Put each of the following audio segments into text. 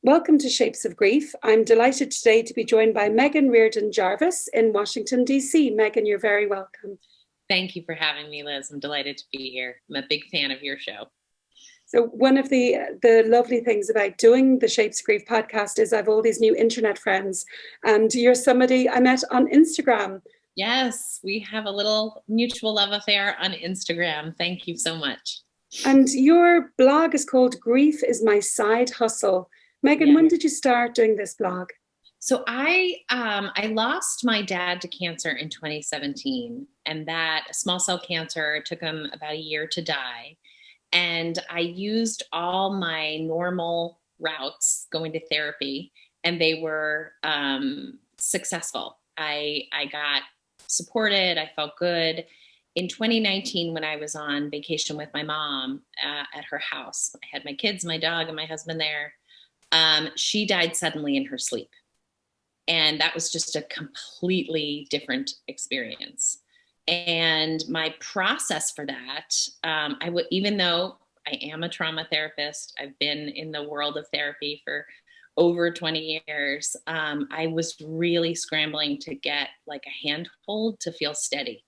Welcome to Shapes of Grief. I'm delighted today to be joined by Meghan Riordan-Jarvis in Washington, D.C. Meghan, you're very welcome. Thank you for having me, Liz. I'm delighted to be here. I'm a big fan of your show. So one of the lovely things about doing the Shapes of Grief podcast is I've all these new internet friends, and you're somebody I met on Instagram. Yes, we have a little mutual love affair on Instagram. Thank you so much. And your blog is called Grief is My Side Hustle. Meghan, When did you start doing this blog? So I lost my dad to cancer in 2017, and that small cell cancer took him about a year to die. And I used all my normal routes going to therapy, and they were successful. I got supported. I felt good. In 2019, when I was on vacation with my mom at her house, I had my kids, my dog, and my husband there. She died suddenly in her sleep. And that was just a completely different experience. And my process for that, even though I am a trauma therapist, I've been in the world of therapy for over 20 years, I was really scrambling to get like a handhold to feel steady.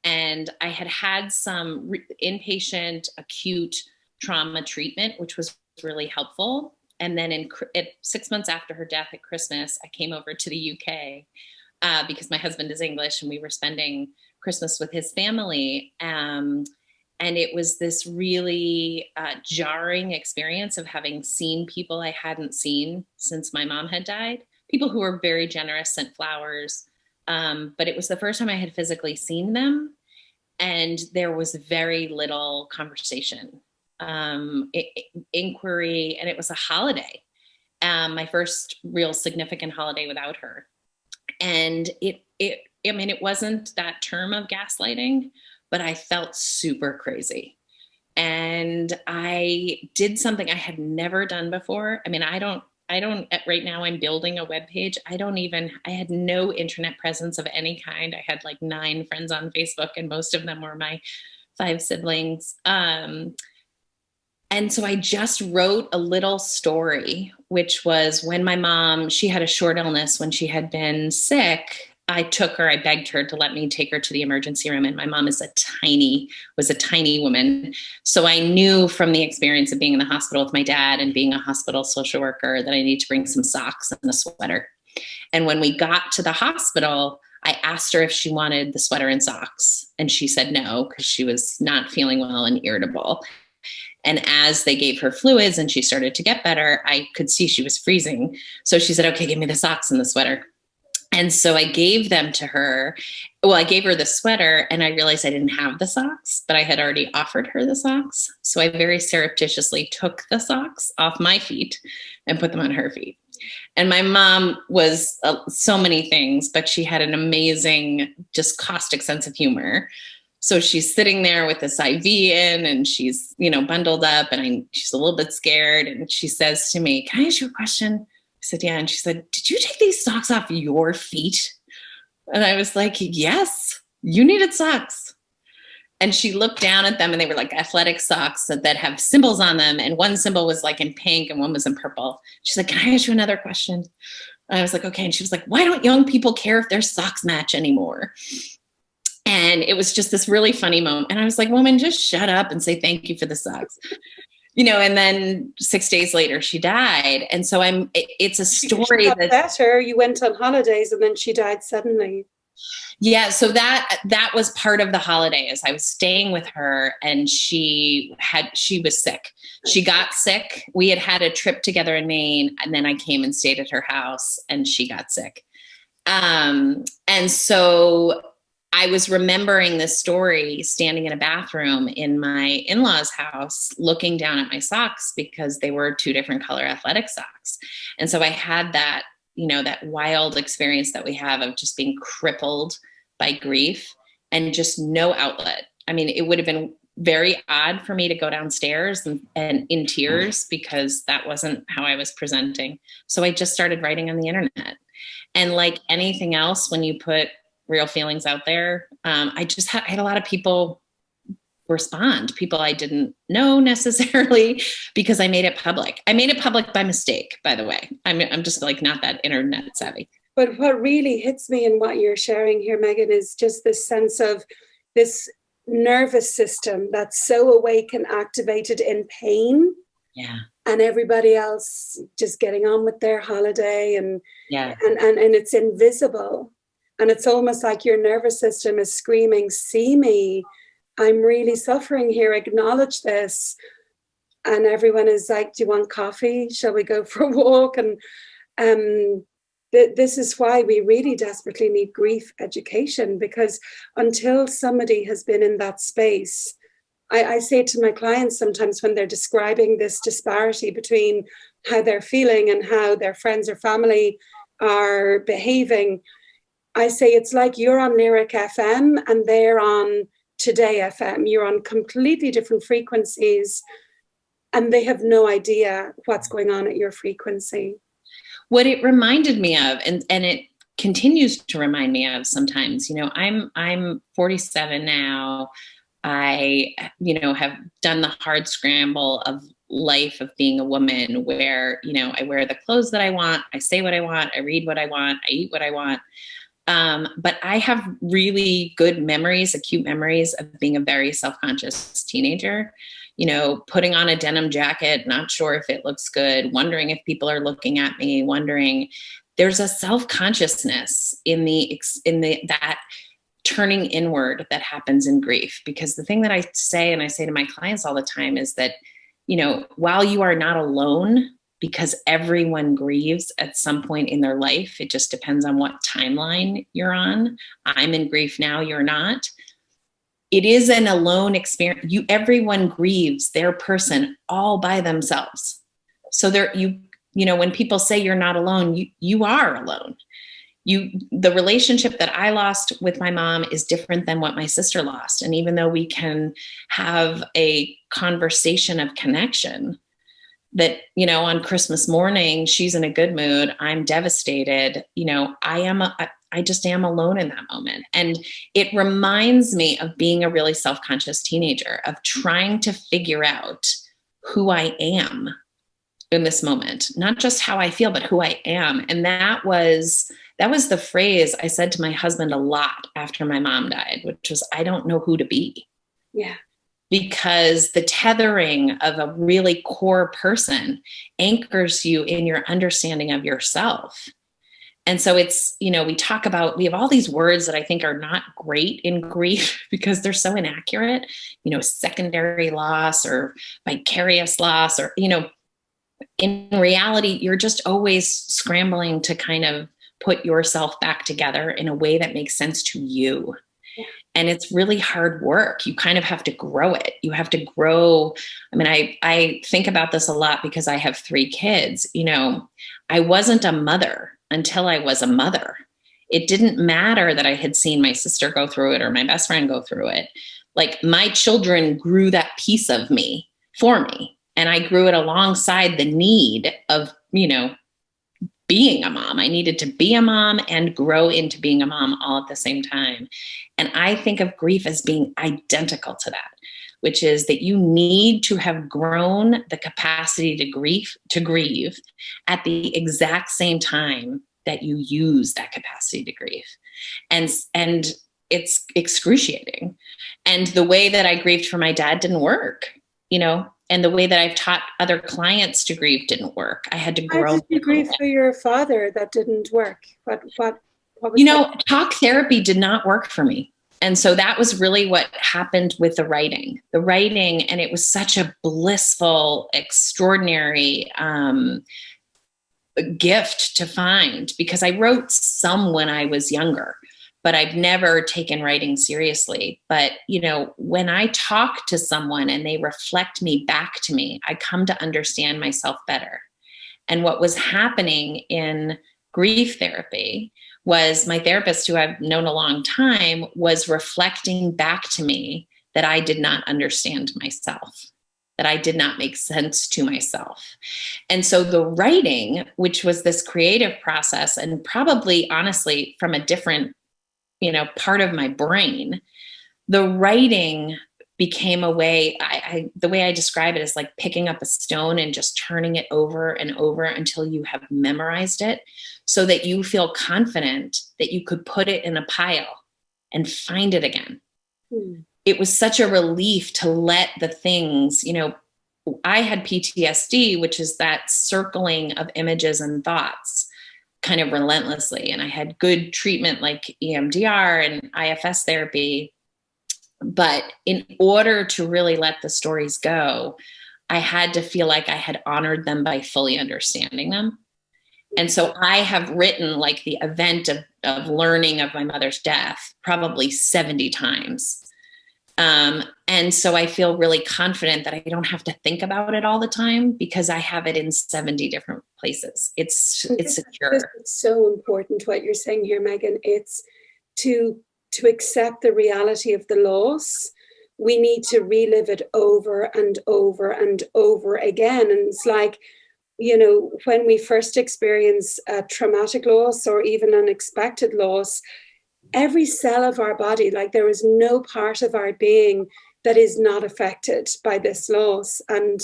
And I had some inpatient acute trauma treatment, which was really helpful. And then 6 months after her death at Christmas, I came over to the UK because my husband is English, and we were spending Christmas with his family. And it was this really jarring experience of having seen people I hadn't seen since my mom had died. People who were very generous, sent flowers. But it was the first time I had physically seen them. And there was very little conversation. Inquiry, and it was a holiday, my first real significant holiday without her. And it wasn't that term of gaslighting, but I felt super crazy. And I did something I had never done before. I don't, right now I'm building a webpage. I had no internet presence of any kind. I had like 9 friends on Facebook, and most of them were my 5 siblings. And so I just wrote a little story, which was when my mom, she had a short illness when she had been sick. I begged her to let me take her to the emergency room. And my mom was a tiny woman. So I knew from the experience of being in the hospital with my dad and being a hospital social worker that I needed to bring some socks and a sweater. And when we got to the hospital, I asked her if she wanted the sweater and socks. And she said no, because she was not feeling well and irritable. And as they gave her fluids and she started to get better, I could see she was freezing. So she said, okay, give me the socks and the sweater. And so I gave them to her. Well, I gave her the sweater, and I realized I didn't have the socks, but I had already offered her the socks. So I very surreptitiously took the socks off my feet and put them on her feet. And my mom was so many things, but she had an amazing, just caustic sense of humor. So she's sitting there with this IV in, and she's, bundled up, and she's a little bit scared. And she says to me, "Can I ask you a question?" I said, "Yeah." And she said, "Did you take these socks off your feet?" And I was like, "Yes, you needed socks." And she looked down at them, and they were like athletic socks that have symbols on them. And one symbol was like in pink and one was in purple. She's like, "Can I ask you another question?" And I was like, "Okay." And she was like, "Why don't young people care if their socks match anymore?" And it was just this really funny moment. And I was like, "Woman, just shut up and say thank you for the socks." And then 6 days later, she died. And so it's a story that's better. You went on holidays and then she died suddenly. Yeah. So that was part of the holidays. I was staying with her, and she was sick. She got sick. We had a trip together in Maine, and then I came and stayed at her house, and she got sick. And so I was remembering this story standing in a bathroom in my in-laws' house, looking down at my socks because they were 2 different color athletic socks. And so I had that, that wild experience that we have of just being crippled by grief and just no outlet. It would have been very odd for me to go downstairs and in tears, because that wasn't how I was presenting. So I just started writing on the internet. And like anything else, when you put real feelings out there, I had a lot of people respond, people I didn't know necessarily, because I made it public. I made it public by mistake, by the way. I'm just like not that internet savvy. But what really hits me in what you're sharing here, Meghan, is just this sense of this nervous system that's so awake and activated in pain. Yeah. And everybody else just getting on with their holiday, and yeah. and it's invisible. And it's almost like your nervous system is screaming, see me, I'm really suffering here, acknowledge this. And everyone is like, do you want coffee? Shall we go for a walk? And this is why we really desperately need grief education, because until somebody has been in that space, I say to my clients sometimes when they're describing this disparity between how they're feeling and how their friends or family are behaving, I say it's like you're on Lyric FM and they're on Today FM. You're on completely different frequencies and they have no idea what's going on at your frequency. What it reminded me of, and it continues to remind me of sometimes, I'm 47 now. I, have done the hard scramble of life of being a woman where, I wear the clothes that I want, I say what I want, I read what I want, I eat what I want. But I have really good memories, acute memories of being a very self-conscious teenager, putting on a denim jacket, not sure if it looks good, wondering if people are looking at me, wondering. There's a self-consciousness in that turning inward that happens in grief. Because the thing that I say, and I say to my clients all the time, is that, while you are not alone, because everyone grieves at some point in their life, it just depends on what timeline you're on. I'm in grief now, you're not. It is an alone experience. Everyone grieves their person all by themselves. So when people say you're not alone, you are alone. The relationship that I lost with my mom is different than what my sister lost. And even though we can have a conversation of connection, that, on Christmas morning, she's in a good mood, I'm devastated, I just am alone in that moment. And it reminds me of being a really self-conscious teenager, of trying to figure out who I am in this moment, not just how I feel, but who I am. And that was the phrase I said to my husband a lot after my mom died, which was, I don't know who to be. Yeah. Because the tethering of a really core person anchors you in your understanding of yourself. And so it's, we have all these words that I think are not great in grief because they're so inaccurate, secondary loss or vicarious loss, or, in reality, you're just always scrambling to kind of put yourself back together in a way that makes sense to you. Yeah. And it's really hard work. You kind of have to grow it. You have to grow. I mean, I think about this a lot because I have 3 kids. I wasn't a mother until I was a mother. It didn't matter that I had seen my sister go through it or my best friend go through it. Like, my children grew that piece of me for me. And I grew it alongside the need of, being a mom. I needed to be a mom and grow into being a mom all at the same time. And I think of grief as being identical to that, which is that you need to have grown the capacity to grieve at the exact same time that you use that capacity to grieve. And it's excruciating. And the way that I grieved for my dad didn't work, and the way that I've taught other clients to grieve didn't work. I had to grow. How did you grieve for your father that didn't work? What was that? Talk therapy did not work for me. And so that was really what happened with the writing, and it was such a blissful, extraordinary gift to find, because I wrote some when I was younger, but I've never taken writing seriously. But, when I talk to someone and they reflect me back to me, I come to understand myself better. And what was happening in grief therapy was my therapist, who I've known a long time, was reflecting back to me that I did not understand myself, that I did not make sense to myself. And so the writing, which was this creative process, and probably honestly from a different part of my brain, the writing became a way, the way I describe it is like picking up a stone and just turning it over and over until you have memorized it, so that you feel confident that you could put it in a pile and find it again. It was such a relief to let the things, I had PTSD, which is that circling of images and thoughts kind of relentlessly. And I had good treatment like EMDR and IFS therapy. But in order to really let the stories go, I had to feel like I had honored them by fully understanding them. And so I have written like the event of learning of my mother's death probably 70 times. And so I feel really confident that I don't have to think about it all the time because I have it in 70 different places. It's secure. It's so important what you're saying here, Meghan. It's to accept the reality of the loss. We need to relive it over and over and over again. And it's like, when we first experience a traumatic loss or even unexpected loss, every cell of our body, like there is no part of our being that is not affected by this loss. And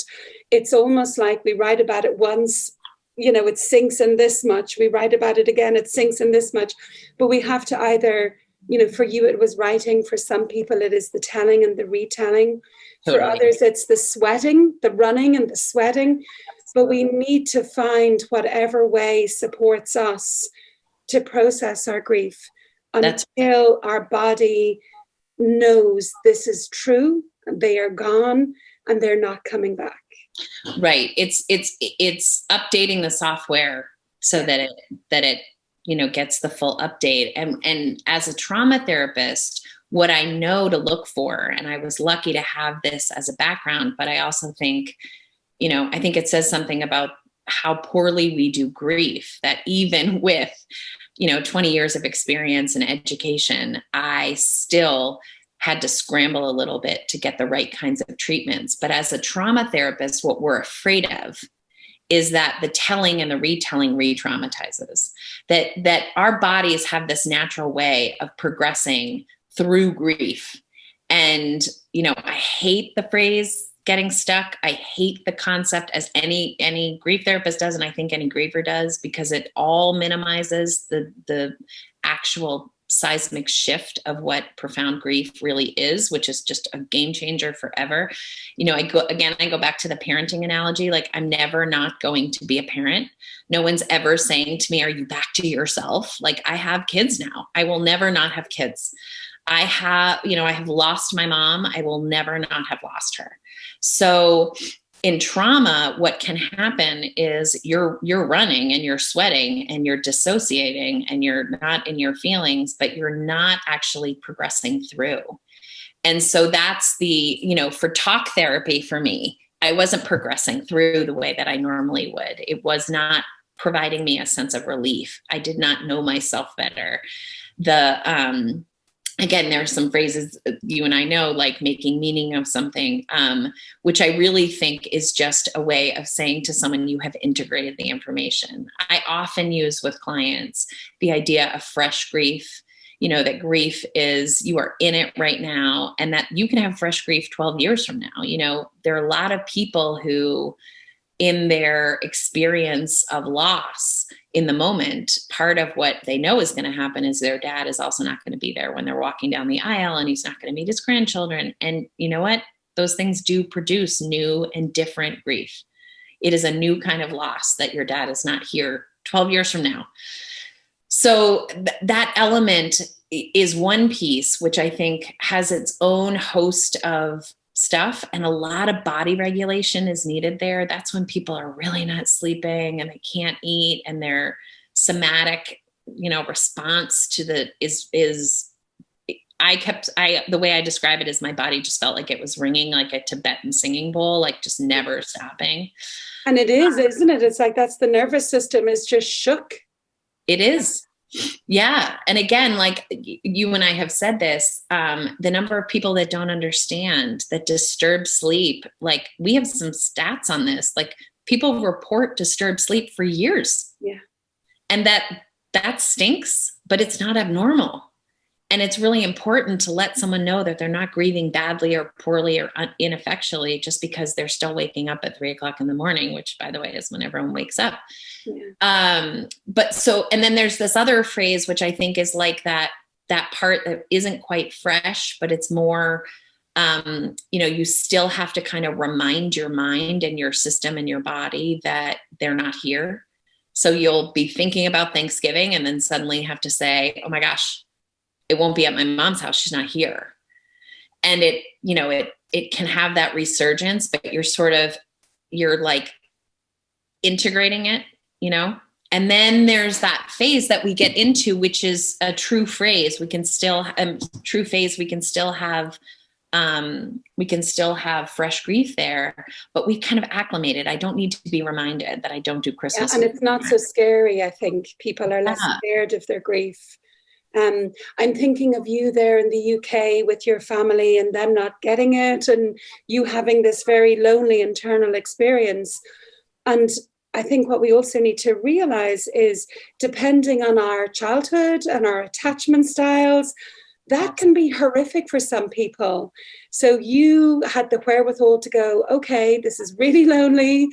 it's almost like we write about it once, it sinks in this much. We write about it again, it sinks in this much. But we have to either, for you, it was writing. For some people, it is the telling and the retelling. Totally. For others, it's the sweating, the running and the sweating. But we need to find whatever way supports us to process our grief until our body knows this is true, and they are gone and they're not coming back. Right. It's updating the software so that it gets the full update. And as a trauma therapist, what I know to look for, and I was lucky to have this as a background, but I also think, I think it says something about how poorly we do grief, that even with 20 years of experience and education, I still had to scramble a little bit to get the right kinds of treatments. But as a trauma therapist, what we're afraid of is that the telling and the retelling re-traumatizes, that our bodies have this natural way of progressing through grief. And, I hate the phrase getting stuck. I hate the concept, as any grief therapist does, and I think any griever does, because it all minimizes the actual seismic shift of what profound grief really is, which is just a game changer forever. I go back to the parenting analogy. Like, I'm never not going to be a parent. No one's ever saying to me, "Are you back to yourself?" Like, I have kids now. I will never not have kids. I have lost my mom. I will never not have lost her. So in trauma, what can happen is you're running and you're sweating and you're dissociating and you're not in your feelings, but you're not actually progressing through. And so that's for talk therapy for me, I wasn't progressing through the way that I normally would. It was not providing me a sense of relief. I did not know myself better. Again, there are some phrases you and I know, like making meaning of something, which I really think is just a way of saying to someone, you have integrated the information. I often use with clients the idea of fresh grief, that grief is, you are in it right now, and that you can have fresh grief 12 years from now. There are a lot of people who, in their experience of loss in the moment, part of what they know is going to happen is their dad is also not going to be there when they're walking down the aisle, and he's not going to meet his grandchildren. And you know what? Those things do produce new and different grief. It is a new kind of loss that your dad is not here 12 years from now. So that element is one piece, which I think has its own host of stuff, and a lot of body regulation is needed there. That's when people are really not sleeping and they can't eat, and their somatic, response to the the way I describe it is my body just felt like it was ringing like a Tibetan singing bowl, like just never stopping. And it is, isn't it? It's like, that's the nervous system is just shook. It is. Yeah. And again, like you and I have said this, the number of people that don't understand that disturbed sleep, like we have some stats on this, like people report disturbed sleep for years. Yeah. And that stinks, but it's not abnormal. And it's really important to let someone know that they're not grieving badly or poorly or ineffectually just because they're still waking up at 3:00 in the morning, which, by the way, is when everyone wakes up. Yeah. And then there's this other phrase, which I think is like that part that isn't quite fresh, but it's more, you still have to kind of remind your mind and your system and your body that they're not here. So you'll be thinking about Thanksgiving and then suddenly have to say, oh my gosh, it won't be at my mom's house. She's not here. And it can have that resurgence, but you're like integrating it, and then there's that phase that we get into, which is a true phase. We can still have fresh grief there, but we kind of acclimated. I don't need to be reminded that I don't do Christmas. Yeah, and it's not so scary. I think people are less scared of their grief. I'm thinking of you there in the UK with your family and them not getting it and you having this very lonely internal experience. And I think what we also need to realize is, depending on our childhood and our attachment styles, that can be horrific for some people. So you had the wherewithal to go, okay, this is really lonely.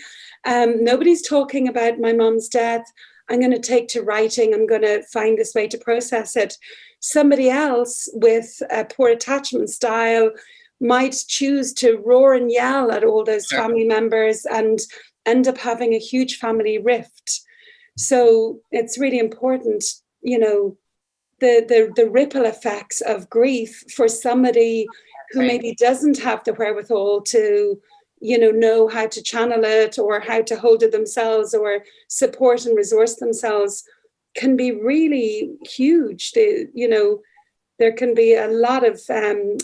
Nobody's talking about my mom's death. I'm going to take to writing. I'm going to find this way to process it. Somebody else with a poor attachment style might choose to roar and yell at all those family members and end up having a huge family rift. So it's really important, the ripple effects of grief for somebody who maybe doesn't have the wherewithal to know how to channel it or how to hold it themselves or support and resource themselves can be really huge. There can be a lot of,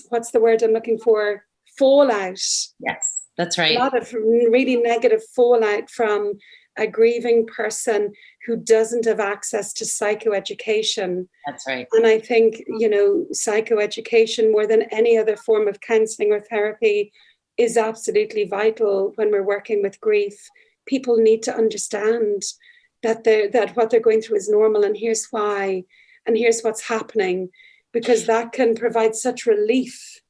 what's the word I'm looking for? Fallout. Yes, that's right. A lot of really negative fallout from a grieving person who doesn't have access to psychoeducation. That's right. And I think, psychoeducation more than any other form of counseling or therapy is absolutely vital when we're working with grief. People need to understand that what they're going through is normal, and here's why, and here's what's happening, because that can provide such relief.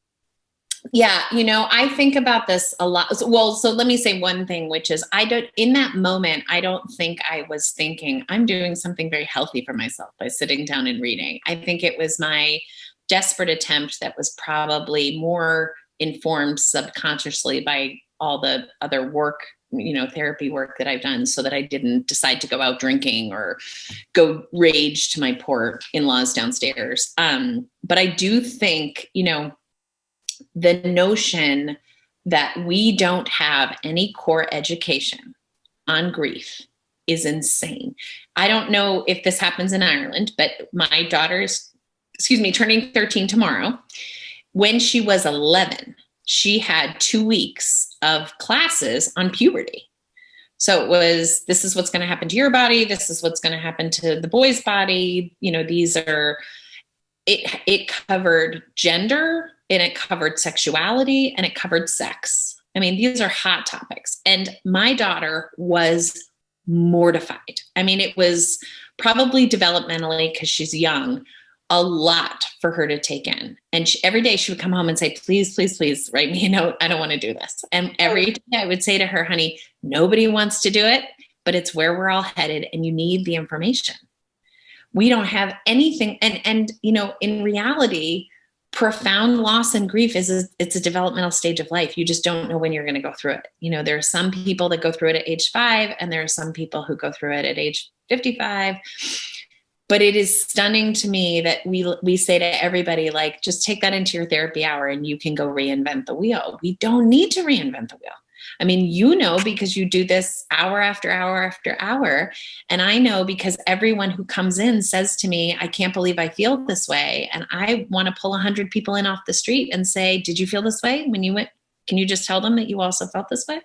Yeah, I think about this a lot. Well, so let me say one thing, which is in that moment, I don't think I was thinking I'm doing something very healthy for myself by sitting down and reading. I think it was my desperate attempt that was probably more informed subconsciously by all the other work, therapy work that I've done, so that I didn't decide to go out drinking or go rage to my poor in-laws downstairs. But I do think, the notion that we don't have any core education on grief is insane. I don't know if this happens in Ireland, but my daughter's, turning 13 tomorrow. When she was 11, she had 2 weeks of classes on puberty. So it was, this is what's going to happen to your body. This is what's going to happen to the boy's body. It covered gender, and it covered sexuality, and it covered sex. I mean, these are hot topics. And my daughter was mortified. I mean, it was probably developmentally, because she's young, a lot for her to take in. And every day she would come home and say, please, please, please write me a note. I don't want to do this. And every day I would say to her, honey, nobody wants to do it, but it's where we're all headed, and you need the information. We don't have anything. And in reality, profound loss and grief it's a developmental stage of life. You just don't know when you're going to go through it. There are some people that go through it at age 5, and there are some people who go through it at age 55. But it is stunning to me that we say to everybody, like, just take that into your therapy hour and you can go reinvent the wheel. We don't need to reinvent the wheel. I mean, because you do this hour after hour after hour. And I know because everyone who comes in says to me, I can't believe I feel this way. And I want to pull 100 people in off the street and say, did you feel this way when you went? Can you just tell them that you also felt this way?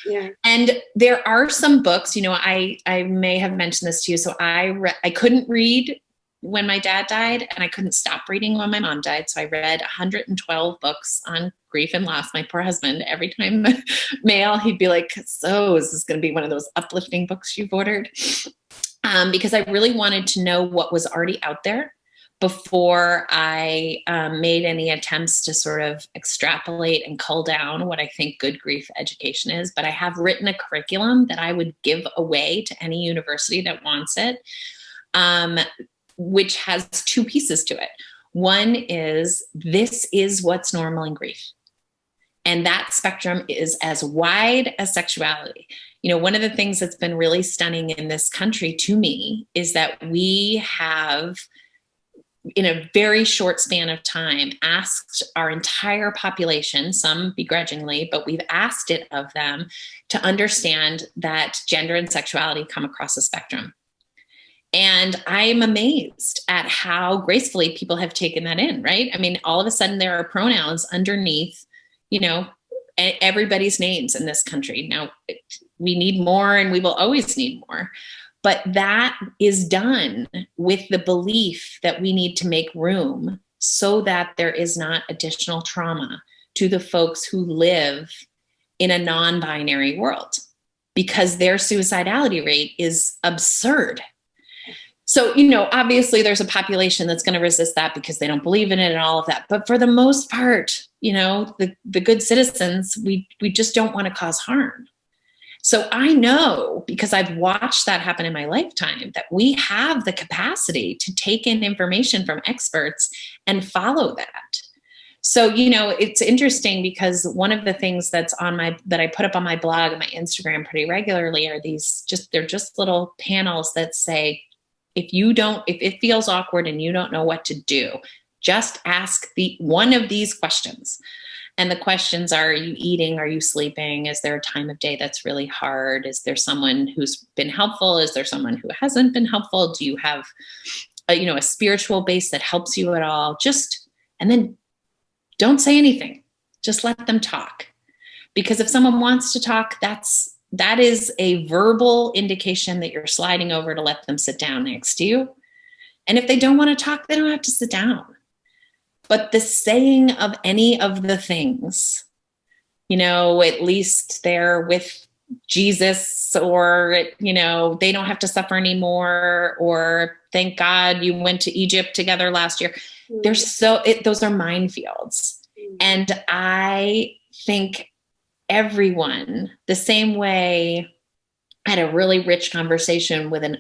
Yeah. And there are some books, I may have mentioned this to you. So I couldn't read when my dad died, and I couldn't stop reading when my mom died. So I read 112 books on grief and loss. My poor husband, every time mail, he'd be like, so is this going to be one of those uplifting books you've ordered? Because I really wanted to know what was already out there, before I made any attempts to sort of extrapolate and cull down what I think good grief education is. But I have written a curriculum that I would give away to any university that wants it, which has two pieces to it. One is, this is what's normal in grief. And that spectrum is as wide as sexuality. You know, one of the things that's been really stunning in this country to me is that we have, in a very short span of time, asked our entire population, some begrudgingly, but we've asked it of them, to understand that gender and sexuality come across a spectrum. And I'm amazed at how gracefully people have taken that in, right? I mean, all of a sudden there are pronouns underneath, you know, everybody's names in this country. Now, we need more and we will always need more. But that is done with the belief that we need to make room so that there is not additional trauma to the folks who live in a non-binary world, because their suicidality rate is absurd. So, you know, obviously there's a population that's going to resist that because they don't believe in it and all of that. But for the most part, you know, the good citizens, we just don't want to cause harm. So I know, because I've watched that happen in my lifetime, that we have the capacity to take in information from experts and follow that. So, you know, it's interesting because one of the things that's that I put up on my blog and my Instagram pretty regularly are they're just little panels that say, if it feels awkward and you don't know what to do, just ask one of these questions. And the questions are you eating? Are you sleeping? Is there a time of day that's really hard? Is there someone who's been helpful? Is there someone who hasn't been helpful? Do you have a spiritual base that helps you at all? And then don't say anything. Just let them talk. Because if someone wants to talk, that is a verbal indication that you're sliding over to let them sit down next to you. And if they don't want to talk, they don't have to sit down. But the saying of any of the things, you know, at least they're with Jesus, or, you know, they don't have to suffer anymore, or thank God you went to Egypt together last year. Those are minefields. And I think everyone, the same way, I had a really rich conversation with an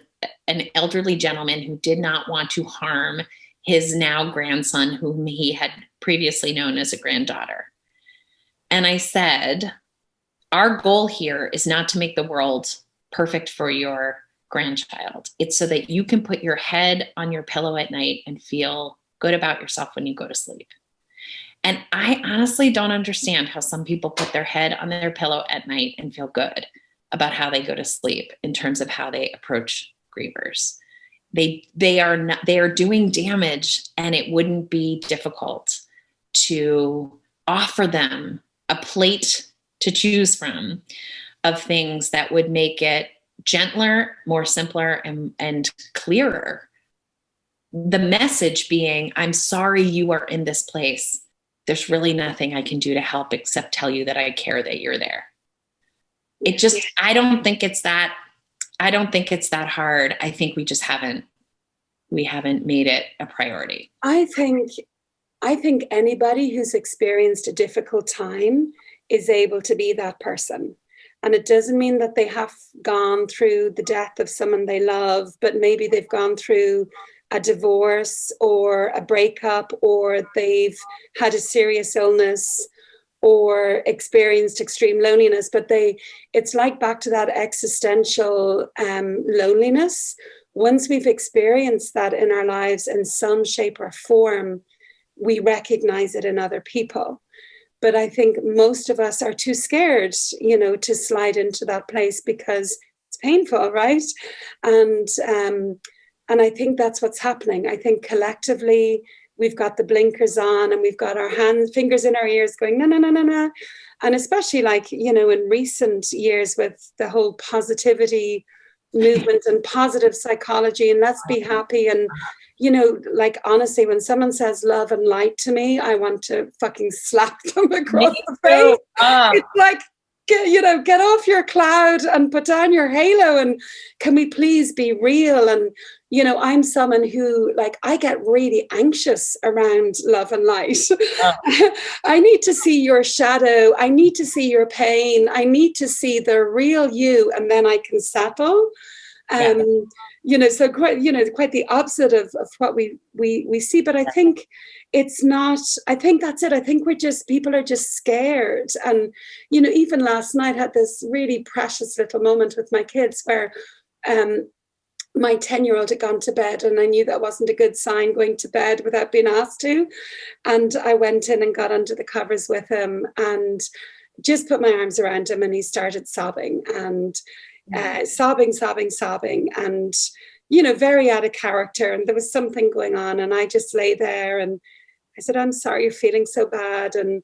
elderly gentleman who did not want to harm his now grandson, whom he had previously known as a granddaughter. And I said, our goal here is not to make the world perfect for your grandchild. It's so that you can put your head on your pillow at night and feel good about yourself when you go to sleep. And I honestly don't understand how some people put their head on their pillow at night and feel good about how they go to sleep in terms of how they approach grievers. They are doing damage, and it wouldn't be difficult to offer them a plate to choose from of things that would make it gentler, more simpler, and clearer. The message being, I'm sorry you are in this place. There's really nothing I can do to help except tell you that I care that you're there. I don't think it's that hard. I think we just haven't made it a priority. I think anybody who's experienced a difficult time is able to be that person. And it doesn't mean that they have gone through the death of someone they love, but maybe they've gone through a divorce or a breakup, or they've had a serious illness or experienced extreme loneliness. But it's like back to that existential loneliness. Once we've experienced that in our lives in some shape or form, we recognize it in other people. But I think most of us are too scared, to slide into that place because it's painful, right? And I think that's what's happening. I think collectively we've got the blinkers on and we've got our fingers in our ears going, no, no, no, no, no. And especially in recent years with the whole positivity movement and positive psychology and let's be happy. And, honestly, when someone says love and light to me, I want to fucking slap them across the face. It's like, get off your cloud and put down your halo, and can we please be real? And I'm someone who, like, I get really anxious around love and light. Oh. I need to see your shadow. I need to see your pain. I need to see the real you, and then I can settle. So quite the opposite of what we see. But I think it's not, I think that's it. I think people are just scared. And, even last night I had this really precious little moment with my kids where my 10-year-old had gone to bed, and I knew that wasn't a good sign, going to bed without being asked to. And I went in and got under the covers with him and just put my arms around him, and he started sobbing and sobbing, and, very out of character. And there was something going on. And I just lay there and I said, I'm sorry you're feeling so bad. And,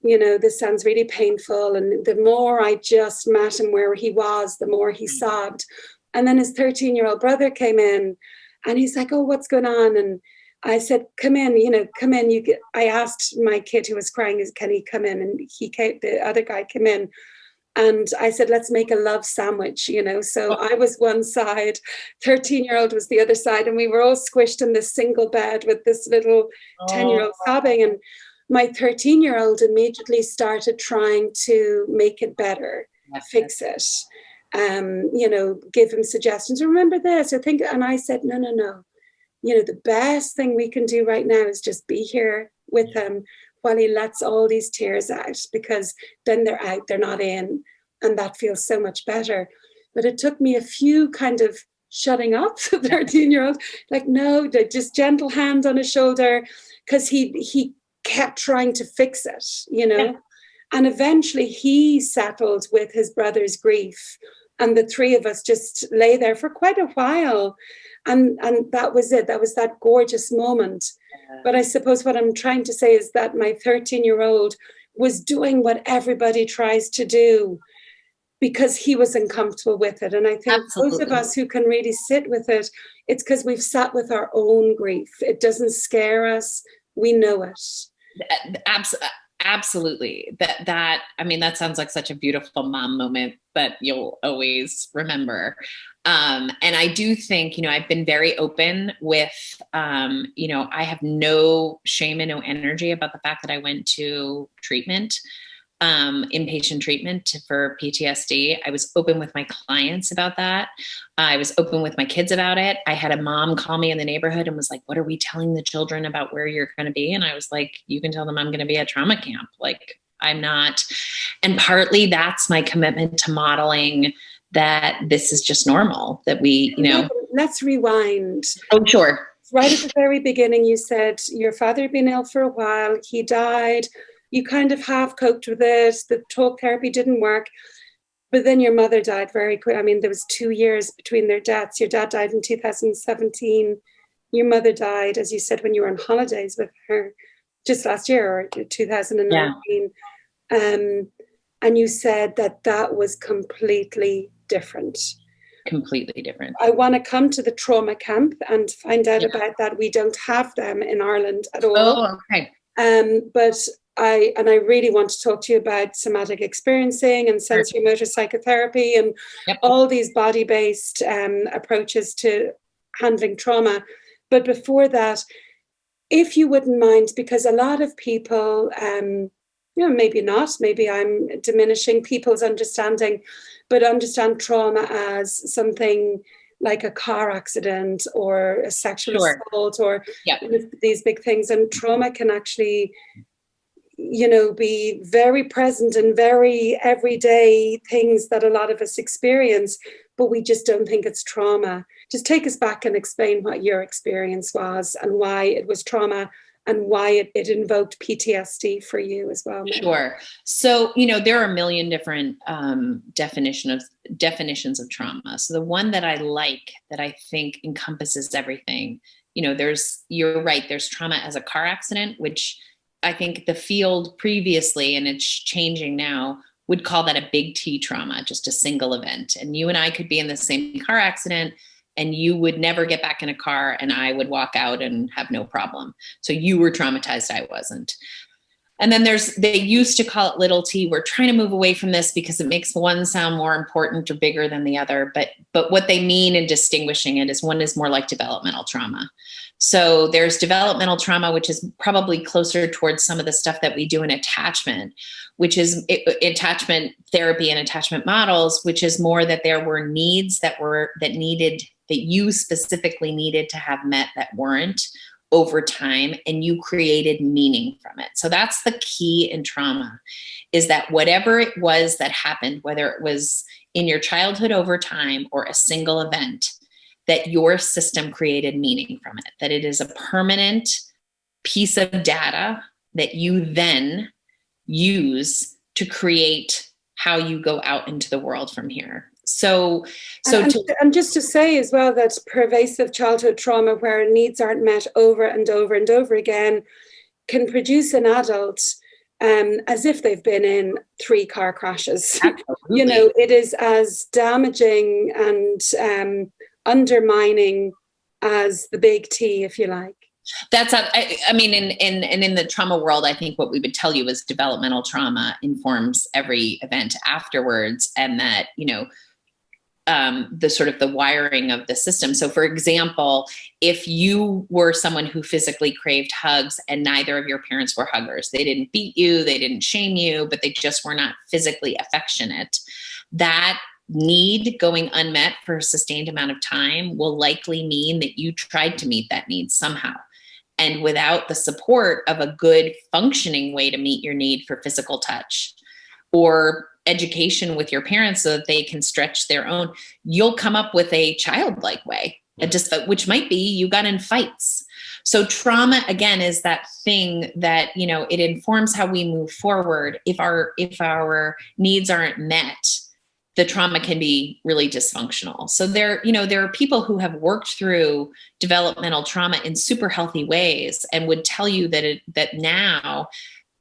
this sounds really painful. And the more I just met him where he was, the more he sobbed. And then his 13-year-old brother came in and he's like, oh, what's going on? And I said, come in, come in. I asked my kid who was crying, can he come in? And the other guy came in. And I said, let's make a love sandwich, So I was one side, 13-year-old was the other side. And we were all squished in this single bed with this little 10-year-old sobbing. And my 13-year-old immediately started trying to make it better, fix it, give him suggestions. Remember this, and I said, no. The best thing we can do right now is just be here with him while he lets all these tears out, because then they're out, they're not in, and that feels so much better. But it took me a few kind of shutting up the 13-year-old, like, no, just gentle hand on his shoulder, because he kept trying to fix it, And eventually he settled with his brother's grief, and the three of us just lay there for quite a while. And that was it. That was that gorgeous moment. But I suppose what I'm trying to say is that my 13-year-old was doing what everybody tries to do because he was uncomfortable with it. And I think Those of us who can really sit with it, it's because we've sat with our own grief. It doesn't scare us. We know it. Absolutely. That sounds like such a beautiful mom moment that you'll always remember. And I do think, I've been very open with, I have no shame and no energy about the fact that I went to treatment, inpatient treatment for PTSD. I was open with my clients about that. I was open with my kids about it. I had a mom call me in the neighborhood and was like, what are we telling the children about where you're going to be? And I was like, you can tell them I'm going to be at trauma camp. Like, I'm not. And partly that's my commitment to modeling that this is just normal, that we, Let's rewind. Oh, sure. Right at the very beginning, you said your father had been ill for a while. He died. You kind of half coped with it. The talk therapy didn't work. But then your mother died very quick. There was 2 years between their deaths. Your dad died in 2017. Your mother died, as you said, when you were on holidays with her just last year, or 2019. Yeah. And you said that was completely different. Completely different. I want to come to the trauma camp and find out about that. We don't have them in Ireland at all. Oh, okay. But I really want to talk to you about somatic experiencing and sensory motor psychotherapy and all these body-based approaches to handling trauma. But before that, if you wouldn't mind, because a lot of people, maybe not, maybe I'm diminishing people's understanding, but understand trauma as something like a car accident or a sexual assault or these big things. And trauma can actually, be very present and very everyday things that a lot of us experience, but we just don't think it's trauma. Just take us back and explain what your experience was and why it was trauma and why it invoked PTSD for you as well. Sure. So, there are a million different definitions of trauma. So the one that I like, that I think encompasses everything, you're right, there's trauma as a car accident, which I think the field previously, and it's changing now, would call that a big T trauma, just a single event. And you and I could be in the same car accident and you would never get back in a car and I would walk out and have no problem. So you were traumatized, I wasn't. And then they used to call it little t. We're trying to move away from this because it makes one sound more important or bigger than the other. But what they mean in distinguishing it is one is more like developmental trauma. So there's developmental trauma, which is probably closer towards some of the stuff that we do in attachment, which is attachment therapy and attachment models, which is more that there were needs that you specifically needed to have met that weren't over time, and you created meaning from it. So that's the key in trauma, is that whatever it was that happened, whether it was in your childhood over time or a single event, that your system created meaning from it, that it is a permanent piece of data that you then use to create how you go out into the world from here. And just to say as well that pervasive childhood trauma where needs aren't met over and over and over again can produce an adult as if they've been in 3 car crashes. Absolutely. You know, it is as damaging and undermining as the big T, if you like. That's, I mean, in the trauma world, I think what we would tell you is developmental trauma informs every event afterwards, and that, you know, the sort of the wiring of the system. So for example, if you were someone who physically craved hugs and neither of your parents were huggers, they didn't beat you, they didn't shame you, but they just were not physically affectionate, that need going unmet for a sustained amount of time will likely mean that you tried to meet that need somehow. And without the support of a good functioning way to meet your need for physical touch or education with your parents so that they can stretch their own, you'll come up with a childlike way, which might be you got in fights. So trauma, again, is that thing that, you know, it informs how we move forward. If our needs aren't met, the trauma can be really dysfunctional. So there are people who have worked through developmental trauma in super healthy ways and would tell you that now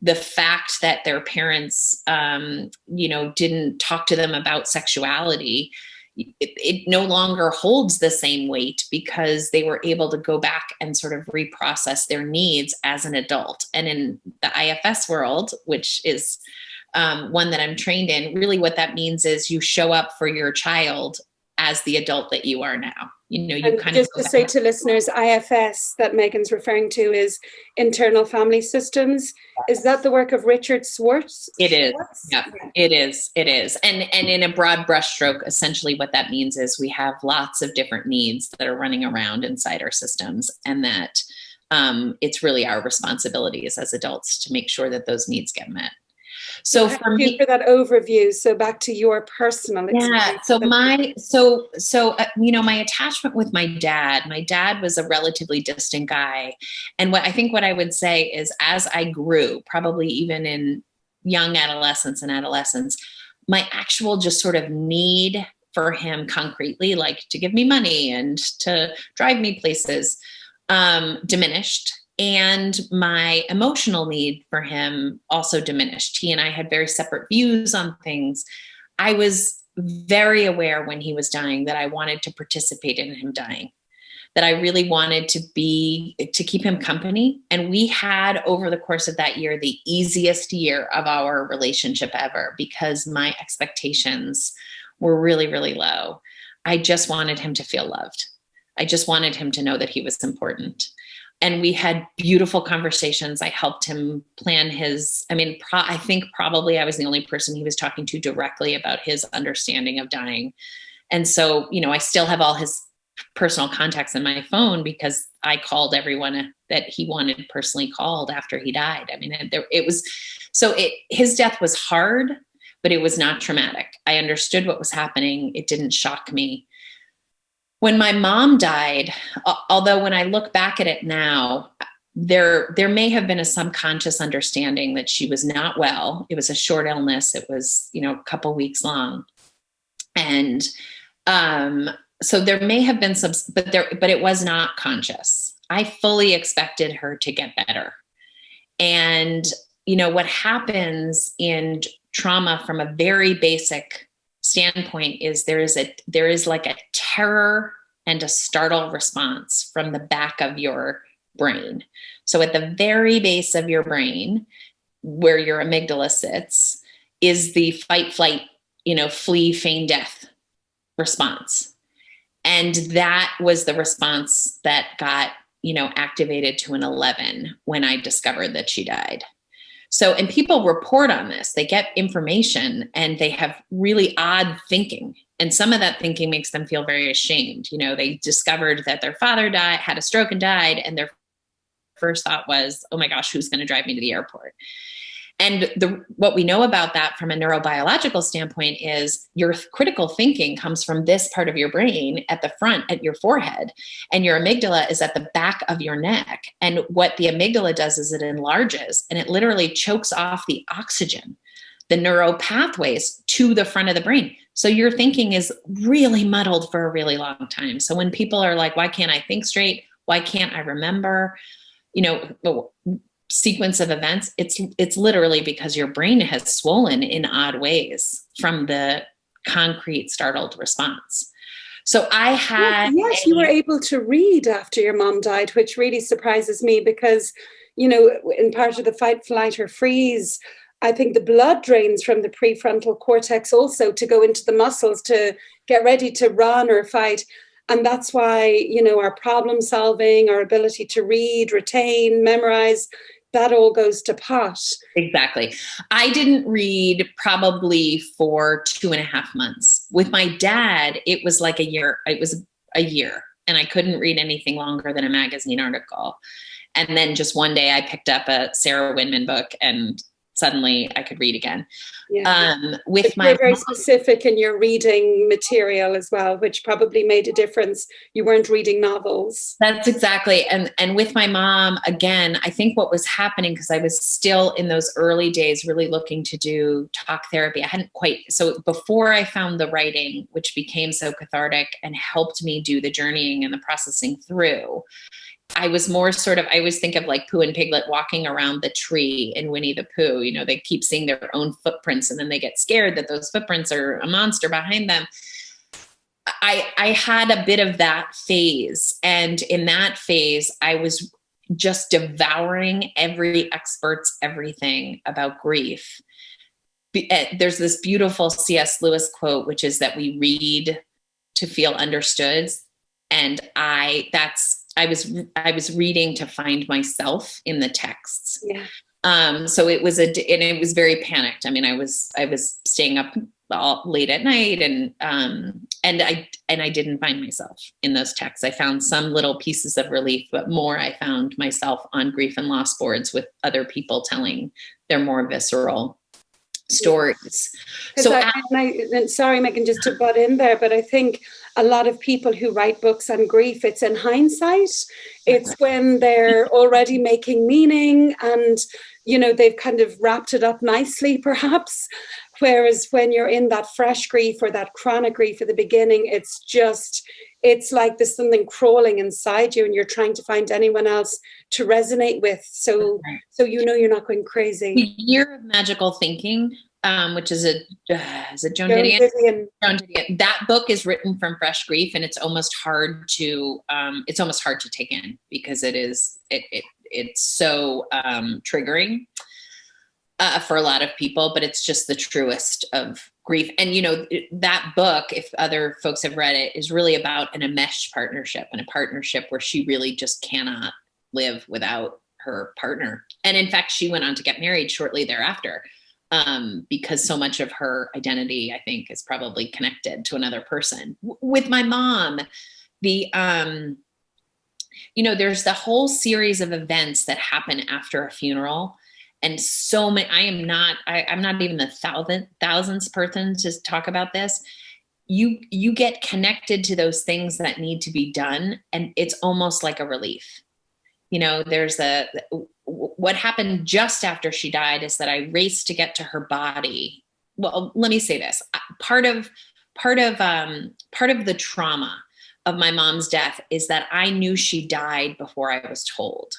the fact that their parents, didn't talk to them about sexuality, it no longer holds the same weight because they were able to go back and sort of reprocess their needs as an adult. And in the IFS world, which is one that I'm trained in, really what that means is you show up for your child as the adult that you are now. You know, you kind just of to say to listeners, IFS that Meghan's referring to is internal family systems. Is that the work of Richard Schwartz? It is. Yeah, it is. It is. And in a broad brushstroke, essentially what that means is we have lots of different needs that are running around inside our systems, and that it's really our responsibilities as adults to make sure that those needs get met. So for me, for that overview, so back to your personal experience. Yeah. My attachment with my dad was a relatively distant guy. And what I would say is, as I grew, probably even in young adolescence and adolescence, my actual just sort of need for him concretely, like to give me money and to drive me places, diminished. And my emotional need for him also diminished. He and I had very separate views on things. I was very aware when he was dying that I wanted to participate in him dying, that I really wanted to keep him company. And we had, over the course of that year, the easiest year of our relationship ever, because my expectations were really, really low. I just wanted him to feel loved. I just wanted him to know that he was important. And we had beautiful conversations. I helped him plan I think probably I was the only person he was talking to directly about his understanding of dying. And so, you know, I still have all his personal contacts in my phone because I called everyone that he wanted personally called after he died. I mean, his death was hard, but it was not traumatic. I understood what was happening. It didn't shock me. When my mom died, although when I look back at it now, there may have been a subconscious understanding that she was not well. It was a short illness. It was, a couple weeks long. And so there may have been some, but it was not conscious. I fully expected her to get better. And, what happens in trauma from a very basic standpoint is there is like a terror and a startle response from the back of your brain. So at the very base of your brain, where your amygdala sits, is the fight, flight, flee, feign death response. And that was the response that got, activated to an 11 when I discovered that she died. So, and people report on this, they get information and they have really odd thinking. And some of that thinking makes them feel very ashamed. They discovered that their father had a stroke and died. And their first thought was, oh my gosh, who's going to drive me to the airport? And what we know about that from a neurobiological standpoint is your critical thinking comes from this part of your brain at the front, at your forehead, and your amygdala is at the back of your neck. And what the amygdala does is it enlarges and it literally chokes off the oxygen, the neural pathways to the front of the brain. So your thinking is really muddled for a really long time. So when people are like, why can't I think straight? Why can't I remember? Sequence of events, it's literally because your brain has swollen in odd ways from the concrete startled response. So I had you were able to read after your mom died, which really surprises me because in part of the fight, flight, or freeze, I think the blood drains from the prefrontal cortex also to go into the muscles to get ready to run or fight. And that's why our problem solving, our ability to read, retain, memorize, that all goes to pot. Exactly. I didn't read probably for 2.5 months. With my dad, it was like a year. It was a year, and I couldn't read anything longer than a magazine article. And then just one day I picked up a Sarah Winman book and suddenly I could read again. Yeah. With you're very specific in your reading material as well, which probably made a difference. You weren't reading novels. That's exactly. And with my mom, again, I think what was happening, because I was still in those early days really looking to do talk therapy. I hadn't quite, so before I found the writing, which became so cathartic and helped me do the journeying and the processing through, I was more I always think of like Pooh and Piglet walking around the tree in Winnie the Pooh. They keep seeing their own footprints and then they get scared that those footprints are a monster behind them. I had a bit of that phase. And in that phase, I was just devouring every expert's everything about grief. There's this beautiful C.S. Lewis quote, which is that we read to feel understood. And I was reading to find myself in the texts. Yeah. So it was very panicked. I mean, I was staying up all late at night and I didn't find myself in those texts. I found some little pieces of relief, but more I found myself on grief and loss boards with other people telling their more visceral stories. So sorry, Megan, just to butt in there, but I think a lot of people who write books on grief, it's in hindsight. It's when they're already making meaning and, they've kind of wrapped it up nicely, perhaps. Whereas when you're in that fresh grief or that chronic grief at the beginning, it's like there's something crawling inside you and you're trying to find anyone else to resonate with. So you're not going crazy. The Year of Magical Thinking, which is it Joan Didion? Joan Didion. That book is written from fresh grief, and it's almost hard to take in because it's so triggering for a lot of people, but it's just the truest of grief. And, that book, if other folks have read it, is really about an enmeshed partnership and a partnership where she really just cannot live without her partner. And in fact, she went on to get married shortly thereafter because so much of her identity, I think, is probably connected to another person. With my mom, there's the whole series of events that happen after a funeral. And so many, I'm not even the thousandth person to talk about this. You get connected to those things that need to be done. And it's almost like a relief. What happened just after she died is that I raced to get to her body. Well, let me say this. Part of the trauma of my mom's death is that I knew she died before I was told.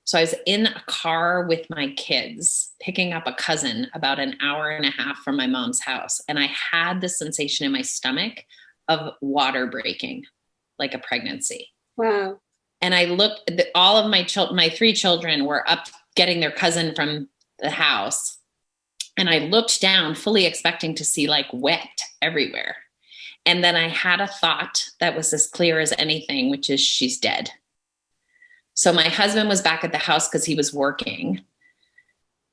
So I was in a car with my kids, picking up a cousin about an hour and a half from my mom's house. And I had the sensation in my stomach of water breaking, like a pregnancy. Wow. And I looked, all of my 3 children were up getting their cousin from the house, and I looked down fully expecting to see like wet everywhere. And then I had a thought that was as clear as anything, which is she's dead. So my husband was back at the house because he was working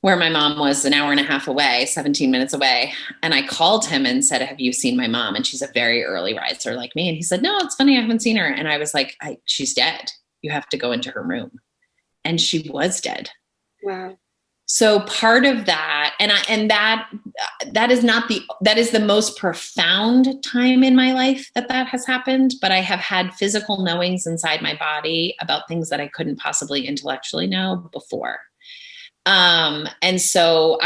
where my mom was, an hour and a half away, 17 minutes away. And I called him and said, have you seen my mom? And she's a very early riser like me. And he said, no, it's funny, I haven't seen her. And I was like, she's dead. You have to go into her room. And she was dead. Wow. So part of that, that is the most profound time in my life that has happened, but I have had physical knowings inside my body about things that I couldn't possibly intellectually know before. And so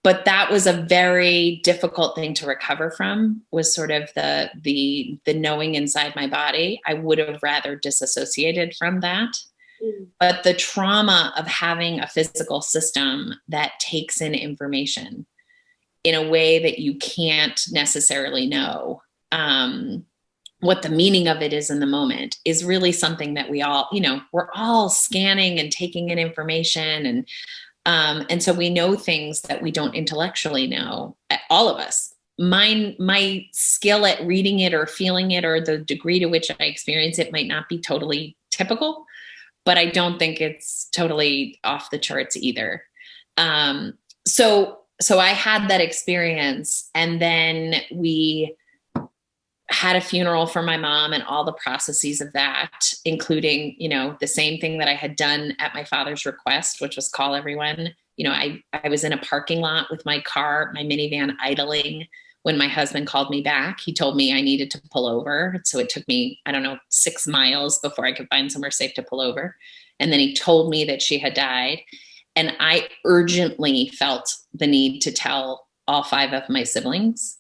but that was a very difficult thing to recover from, was sort of the knowing inside my body. I would have rather disassociated from that. But the trauma of having a physical system that takes in information in a way that you can't necessarily know what the meaning of it is in the moment is really something that we all, we're all scanning and taking in information. And so we know things that we don't intellectually know, all of us. My skill at reading it or feeling it or the degree to which I experience it might not be totally typical, but I don't think it's totally off the charts either. So I had that experience, and then we had a funeral for my mom and all the processes of that, including, the same thing that I had done at my father's request, which was call everyone. I was in a parking lot with my car, my minivan idling. When my husband called me back, he told me I needed to pull over. So it took me, 6 miles before I could find somewhere safe to pull over. And then he told me that she had died. And I urgently felt the need to tell all 5 of my siblings.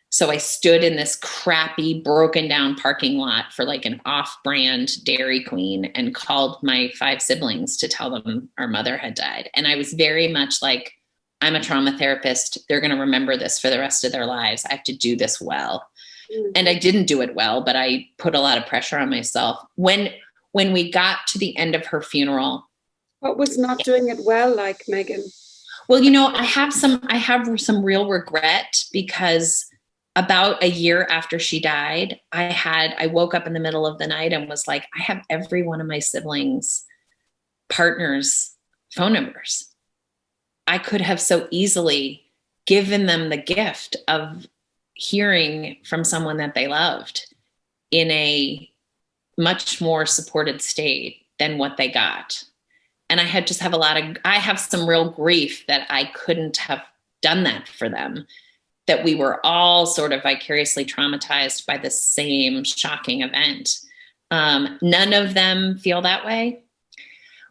So I stood in this crappy, broken down parking lot for like an off-brand Dairy Queen and called my 5 siblings to tell them our mother had died. And I was very much like, I'm a trauma therapist. They're going to remember this for the rest of their lives. I have to do this well. Mm-hmm. And I didn't do it well, but I put a lot of pressure on myself. When we got to the end of her funeral. What was not doing it well, like, Meghan? Well, I have some real regret, because about a year after she died, I woke up in the middle of the night and was like, I have every one of my siblings' partners' phone numbers. I could have so easily given them the gift of hearing from someone that they loved in a much more supported state than what they got. And I have some real grief that I couldn't have done that for them, that we were all sort of vicariously traumatized by the same shocking event. None of them feel that way.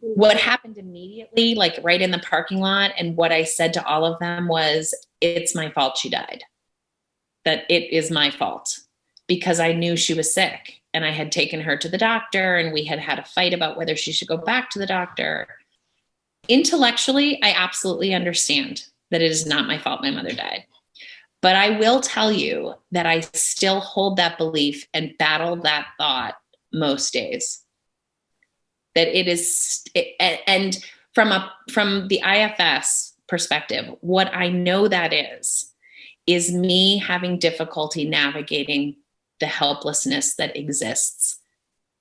What happened immediately, like right in the parking lot, and what I said to all of them was, it's my fault she died. That it is my fault, because I knew she was sick and I had taken her to the doctor and we had had a fight about whether she should go back to the doctor. Intellectually, I absolutely understand that it is not my fault my mother died. But I will tell you that I still hold that belief and battle that thought most days. That it is, and from the IFS perspective, what I know that is me having difficulty navigating the helplessness that exists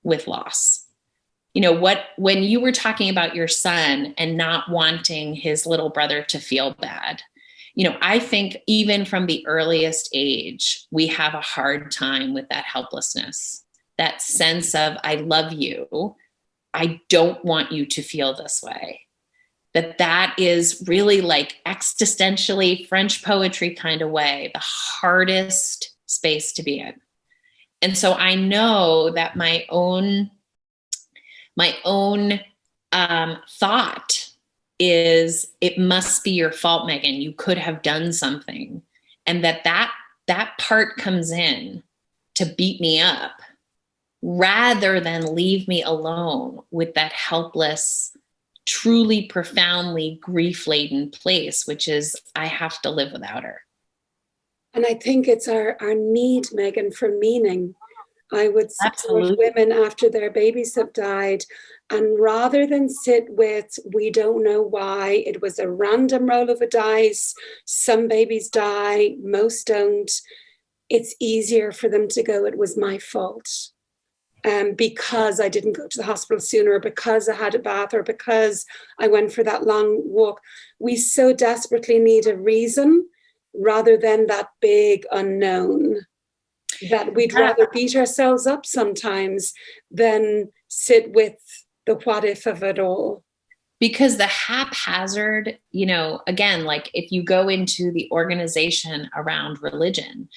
with loss. When you were talking about your son and not wanting his little brother to feel bad, I think even from the earliest age, we have a hard time with that helplessness, that sense of, I love you. I don't want you to feel this way. That is really, like, existentially French poetry kind of way, the hardest space to be in. And so I know that my own thought is, it must be your fault, Meghan. You could have done something. And that part comes in to beat me up, rather than leave me alone with that helpless, truly profoundly grief-laden place, which is, I have to live without her. And I think it's our need, Meghan, for meaning. I would support Absolutely. women after their babies have died. And rather than sit with, we don't know why, it was a random roll of a dice, some babies die, most don't, it's easier for them to go, it was my fault. Because I didn't go to the hospital sooner, or because I had a bath, or because I went for that long walk. We so desperately need a reason rather than that big unknown, that we'd rather beat ourselves up sometimes than sit with the what if of it all. Because the haphazard, again, like if you go into the organization around religion,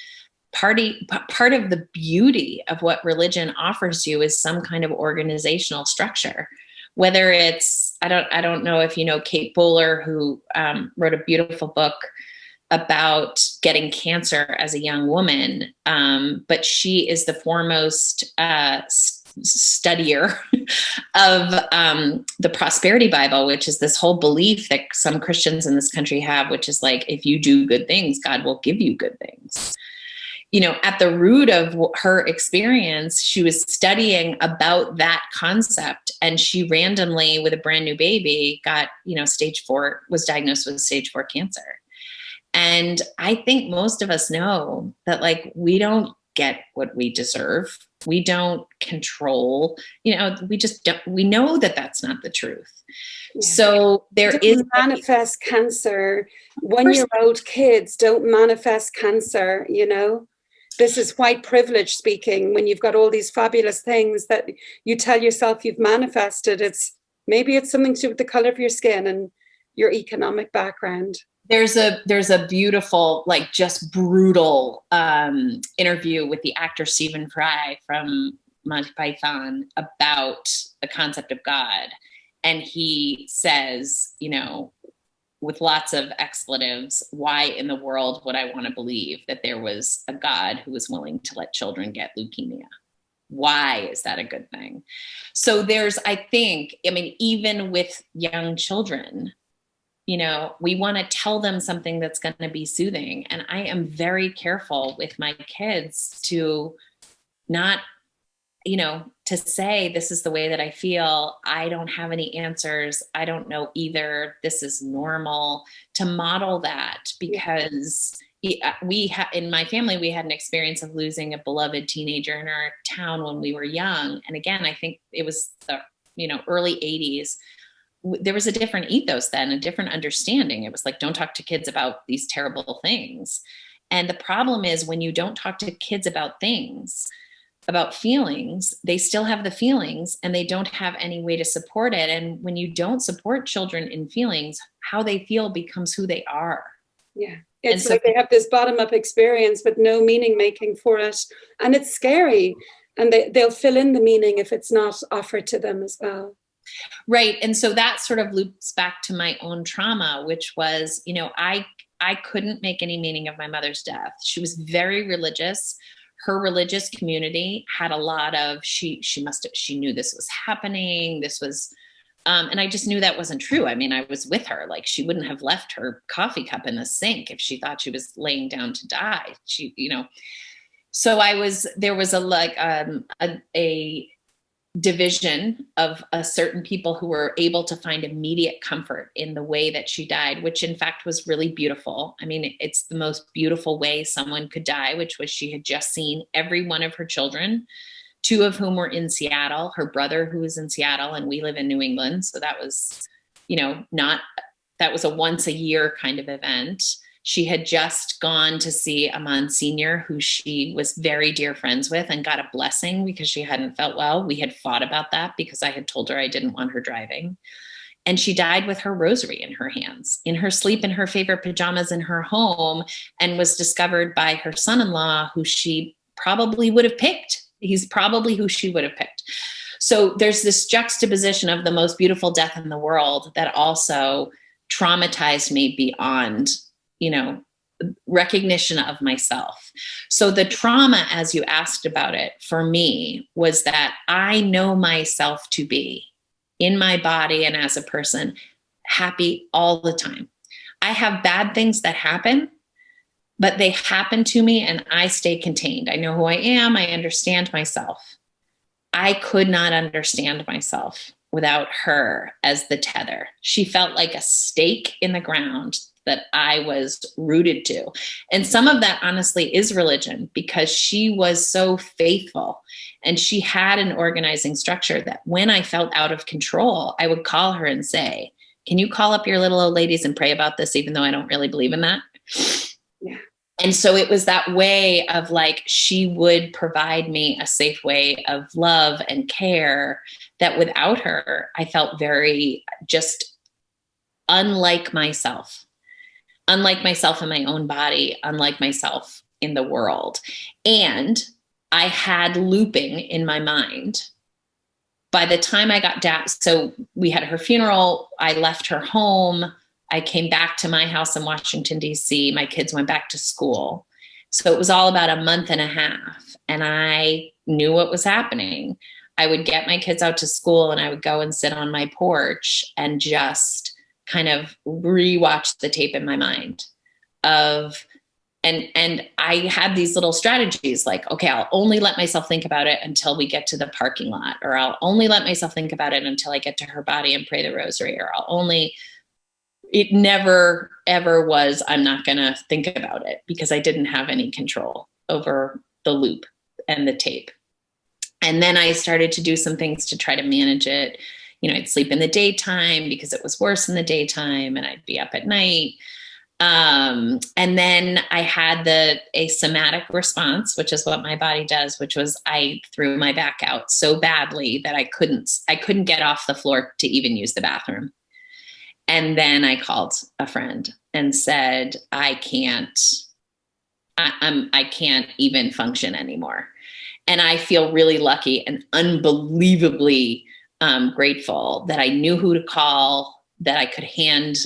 part of the beauty of what religion offers you is some kind of organizational structure. Whether it's, I don't know if you know Kate Bowler, who wrote a beautiful book about getting cancer as a young woman, but she is the foremost studier of the Prosperity Bible, which is this whole belief that some Christians in this country have, which is like, if you do good things, God will give you good things. At the root of her experience, she was studying about that concept, and she randomly, with a brand new baby, got, stage 4, was diagnosed with stage 4 cancer. And I think most of us know that, like, we don't get what we deserve. We don't control, we just don't, we know that that's not the truth. Yeah. So there is manifest cancer. 1-year-old kids don't manifest cancer, This is white privilege speaking. When you've got all these fabulous things that you tell yourself you've manifested, maybe it's something to do with the color of your skin and your economic background. There's a beautiful, like, just brutal interview with the actor Stephen Fry from Monty Python about the concept of God. And he says, with lots of expletives, why in the world would I want to believe that there was a God who was willing to let children get leukemia? Why is that a good thing? So I think, even with young children, we want to tell them something that's going to be soothing. And I am very careful with my kids to not, to say, this is the way that I feel. I don't have any answers. I don't know either. This is normal, to model that, because in my family, we had an experience of losing a beloved teenager in our town when we were young. And again, I think it was the, early 80s. There was a different ethos then, a different understanding. It was like, don't talk to kids about these terrible things. And the problem is, when you don't talk to kids about things, about feelings, they still have the feelings and they don't have any way to support it. And when you don't support children in feelings, how they feel becomes who they are. Yeah. It's like they have this bottom-up experience with no meaning making for it. And it's scary. And they'll fill in the meaning if it's not offered to them as well. Right. And so that sort of loops back to my own trauma, which was, I couldn't make any meaning of my mother's death. She was very religious. Her religious community had a lot of, she knew this was happening. This was, and I just knew that wasn't true. I was with her. Like, she wouldn't have left her coffee cup in the sink if she thought she was laying down to die. So there was a division of a certain people who were able to find immediate comfort in the way that she died, which in fact was really beautiful. It's the most beautiful way someone could die, which was, she had just seen every one of her children, 2 of whom were in Seattle, her brother who was in Seattle, and we live in New England. So that was, that was a once a year kind of event. She had just gone to see a Monsignor who she was very dear friends with and got a blessing because she hadn't felt well. We had fought about that because I had told her I didn't want her driving. And she died with her rosary in her hands, in her sleep, in her favorite pajamas in her home, and was discovered by her son-in-law, who she probably would have picked. He's probably who she would have picked. So there's this juxtaposition of the most beautiful death in the world that also traumatized me beyond recognition of myself. So the trauma, as you asked about it, for me was that I know myself to be, in my body and as a person, happy all the time. I have bad things that happen, but they happen to me and I stay contained. I know who I am. I understand myself. I could not understand myself without her as the tether. She felt like a stake in the ground that I was rooted to. And some of that honestly is religion, because she was so faithful and she had an organizing structure that when I felt out of control, I would call her and say, can you call up your little old ladies and pray about this, even though I don't really believe in that? Yeah. And so it was that way of like, she would provide me a safe way of love and care that without her, I felt very just unlike myself in my own body, unlike myself in the world. And I had looping in my mind. By the time I got down, so we had her funeral, I left her home. I came back to my house in Washington, D.C. My kids went back to school. So it was all about a month and a half. And I knew what was happening. I would get my kids out to school and I would go and sit on my porch and just kind of rewatch the tape in my mind of, and I had these little strategies like, okay, I'll only let myself think about it until we get to the parking lot, or I'll only let myself think about it until I get to her body and pray the rosary, or it never, ever was, I'm not going to think about it, because I didn't have any control over the loop and the tape. And then I started to do some things to try to manage it. You know, I'd sleep in the daytime because it was worse in the daytime, and I'd be up at night. And then I had a somatic response, which is what my body does, which was I threw my back out so badly that I couldn't get off the floor to even use the bathroom. And then I called a friend and said, I can't even function anymore. And I feel really lucky and unbelievably grateful that I knew who to call, that I could hand,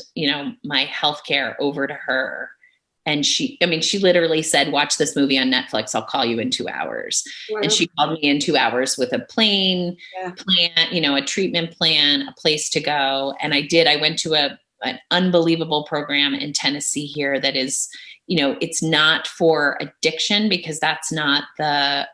my healthcare over to her. And she literally said, watch this movie on Netflix. I'll call you in 2 hours. Wow. And she called me in 2 hours with a plan, a treatment plan, a place to go. And I did. I went to an unbelievable program in Tennessee here that is, it's not for addiction, because that's not that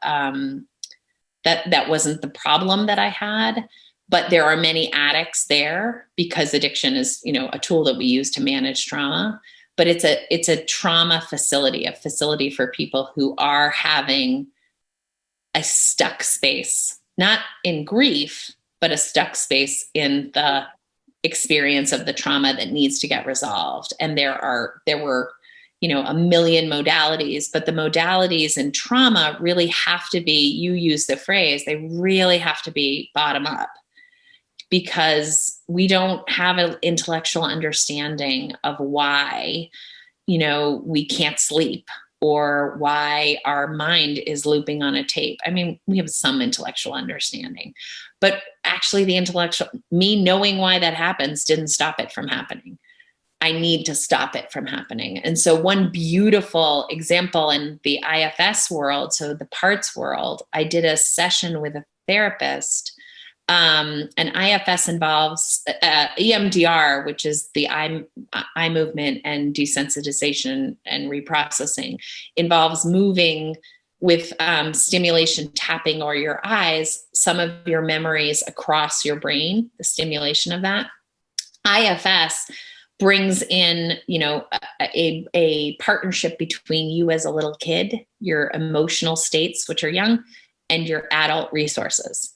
wasn't the problem that I had. But there are many addicts there, because addiction is, a tool that we use to manage trauma. But it's a trauma facility, a facility for people who are having a stuck space, not in grief, but a stuck space in the experience of the trauma that needs to get resolved. And there were, a million modalities, but the modalities in trauma really have to be, you use the phrase, they really have to be bottom up, because we don't have an intellectual understanding of why, we can't sleep, or why our mind is looping on a tape. I mean, we have some intellectual understanding, but actually me knowing why that happens didn't stop it from happening. I need to stop it from happening. And so one beautiful example in the IFS world, so the parts world, I did a session with a therapist. And IFS involves EMDR, which is the eye movement and desensitization and reprocessing, involves moving with stimulation, tapping, or your eyes, some of your memories across your brain, the stimulation of that. IFS brings in, a partnership between you as a little kid, your emotional states, which are young, and your adult resources.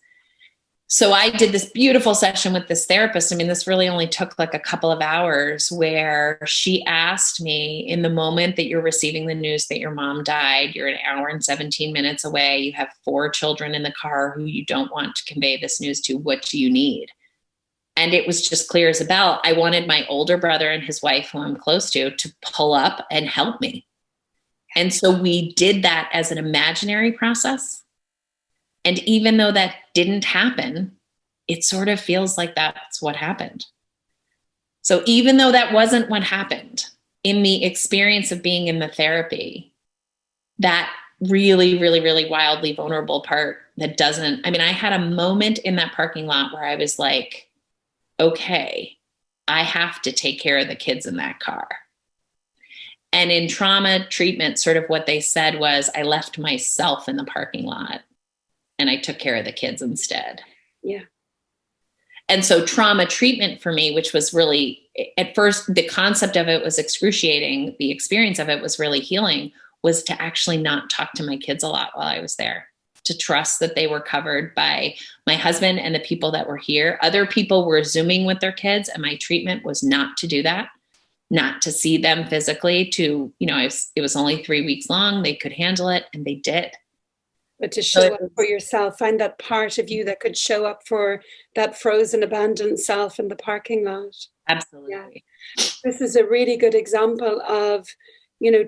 So I did this beautiful session with this therapist. I mean, this really only took like a couple of hours, where she asked me, in the moment that you're receiving the news that your mom died, you're an hour and 17 minutes away, you have 4 children in the car who you don't want to convey this news to, what do you need? And it was just clear as a bell. I wanted my older brother and his wife, who I'm close to pull up and help me. And so we did that as an imaginary process. And even though that didn't happen, it sort of feels like that's what happened. So even though that wasn't what happened, in the experience of being in the therapy, that really, really, really wildly vulnerable part I had a moment in that parking lot where I was like, okay, I have to take care of the kids in that car. And in trauma treatment, sort of what they said was, I left myself in the parking lot and I took care of the kids instead. Yeah. And so trauma treatment for me, which was really, at first, the concept of it was excruciating. The experience of it was really healing, was to actually not talk to my kids a lot while I was there, to trust that they were covered by my husband and the people that were here. Other people were Zooming with their kids, and my treatment was not to do that, not to see them physically, to, it was only 3 weeks long. They could handle it, and they did. But to show up for yourself, find that part of you that could show up for that frozen, abandoned self in the parking lot. Absolutely. Yeah. This is a really good example of,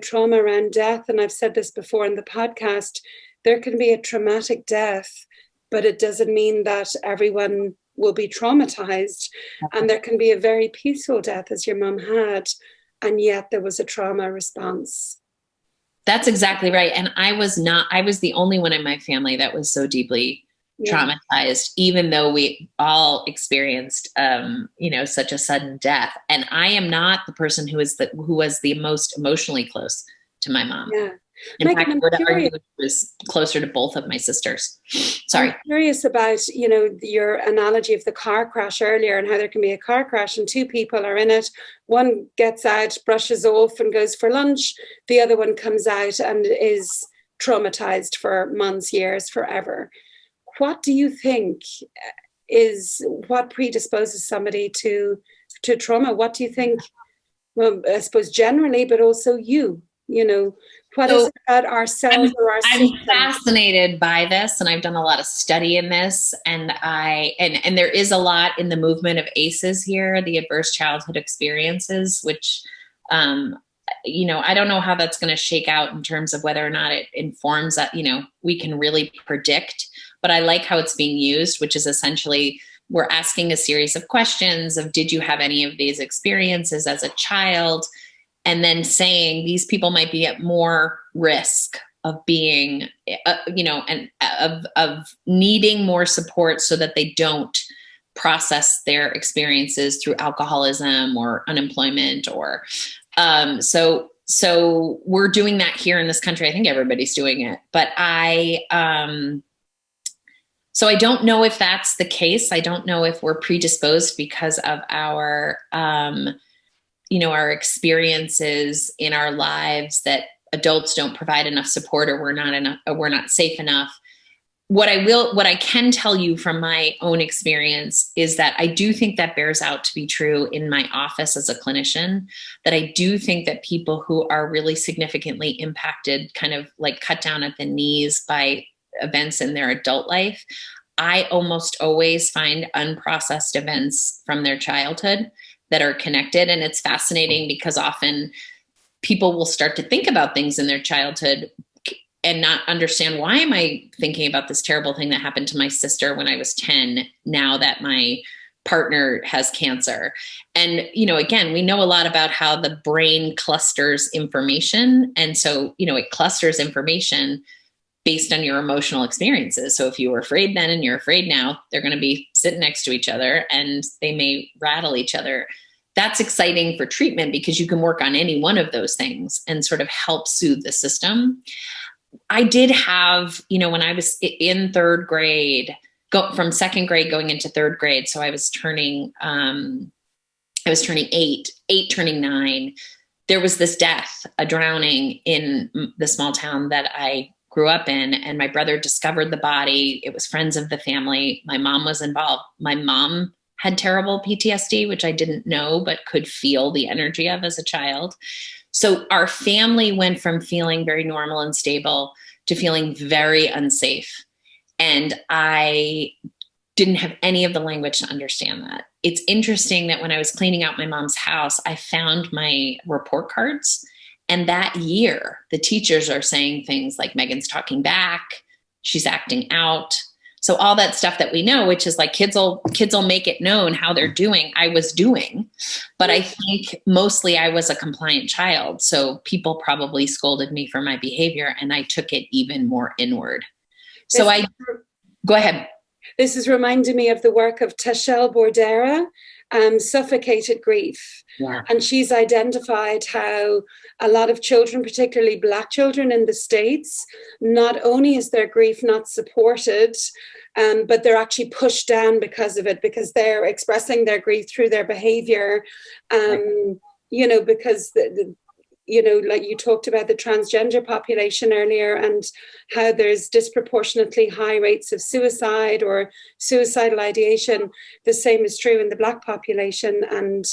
trauma around death. And I've said this before in the podcast, there can be a traumatic death, but it doesn't mean that everyone will be traumatized. And there can be a very peaceful death, as your mom had, and yet there was a trauma response. That's exactly right. And I was the only one in my family that was so deeply traumatized, even though we all experienced, such a sudden death. And I am not the person who was the most emotionally close to my mom. Yeah. In fact, I would argue it was closer to both of my sisters. Sorry. I'm curious about, your analogy of the car crash earlier, and how there can be a car crash and two people are in it. One gets out, brushes off and goes for lunch. The other one comes out and is traumatized for months, years, forever. What do you think what predisposes somebody to trauma? What do you think, well, I suppose generally, but also what is it about ourselves or our system? I'm fascinated by this, and I've done a lot of study in this, and there is a lot in the movement of ACEs here, the adverse childhood experiences, which, I don't know how that's going to shake out in terms of whether or not it informs that, we can really predict, but I like how it's being used, which is essentially we're asking a series of questions of, did you have any of these experiences as a child? And then saying these people might be at more risk of being, and of needing more support so that they don't process their experiences through alcoholism or unemployment or, so we're doing that here in this country. I think everybody's doing it, but so I don't know if that's the case. I don't know if we're predisposed because of our, our experiences in our lives that adults don't provide enough support, or we're not safe enough. What I can tell you from my own experience is that I do think that bears out to be true in my office as a clinician, that I do think that people who are really significantly impacted, kind of like cut down at the knees by events in their adult life, I almost always find unprocessed events from their childhood that are connected. And it's fascinating because often people will start to think about things in their childhood and not understand, why am I thinking about this terrible thing that happened to my sister when I was 10, now that my partner has cancer? And, again, we know a lot about how the brain clusters information. And so, it clusters information based on your emotional experiences. So if you were afraid then and you're afraid now, they're going to be sitting next to each other and they may rattle each other. That's exciting for treatment because you can work on any one of those things and sort of help soothe the system. I did have, when I was in third grade, from second grade going into third grade. So I was turning 8, turning 9. There was this death, a drowning in the small town that I grew up in, and my brother discovered the body. It was friends of the family. My mom was involved. My mom had terrible PTSD, which I didn't know, but could feel the energy of as a child. So our family went from feeling very normal and stable to feeling very unsafe. And I didn't have any of the language to understand that. It's interesting that when I was cleaning out my mom's house, I found my report cards. And that year, the teachers are saying things like, Megan's talking back, she's acting out. So all that stuff that we know, which is like kids will make it known how they're doing, I was doing. But I think mostly I was a compliant child. So people probably scolded me for my behavior, and I took it even more inward. So go ahead. This is reminding me of the work of Tashel Bordera. suffocated grief. Yeah. And she's identified how a lot of children, particularly Black children in the States, not only is their grief not supported, but they're actually pushed down because of it, because they're expressing their grief through their behavior. You know, because like you talked about the transgender population earlier and how there's disproportionately high rates of suicide or suicidal ideation. The same is true in the Black population. And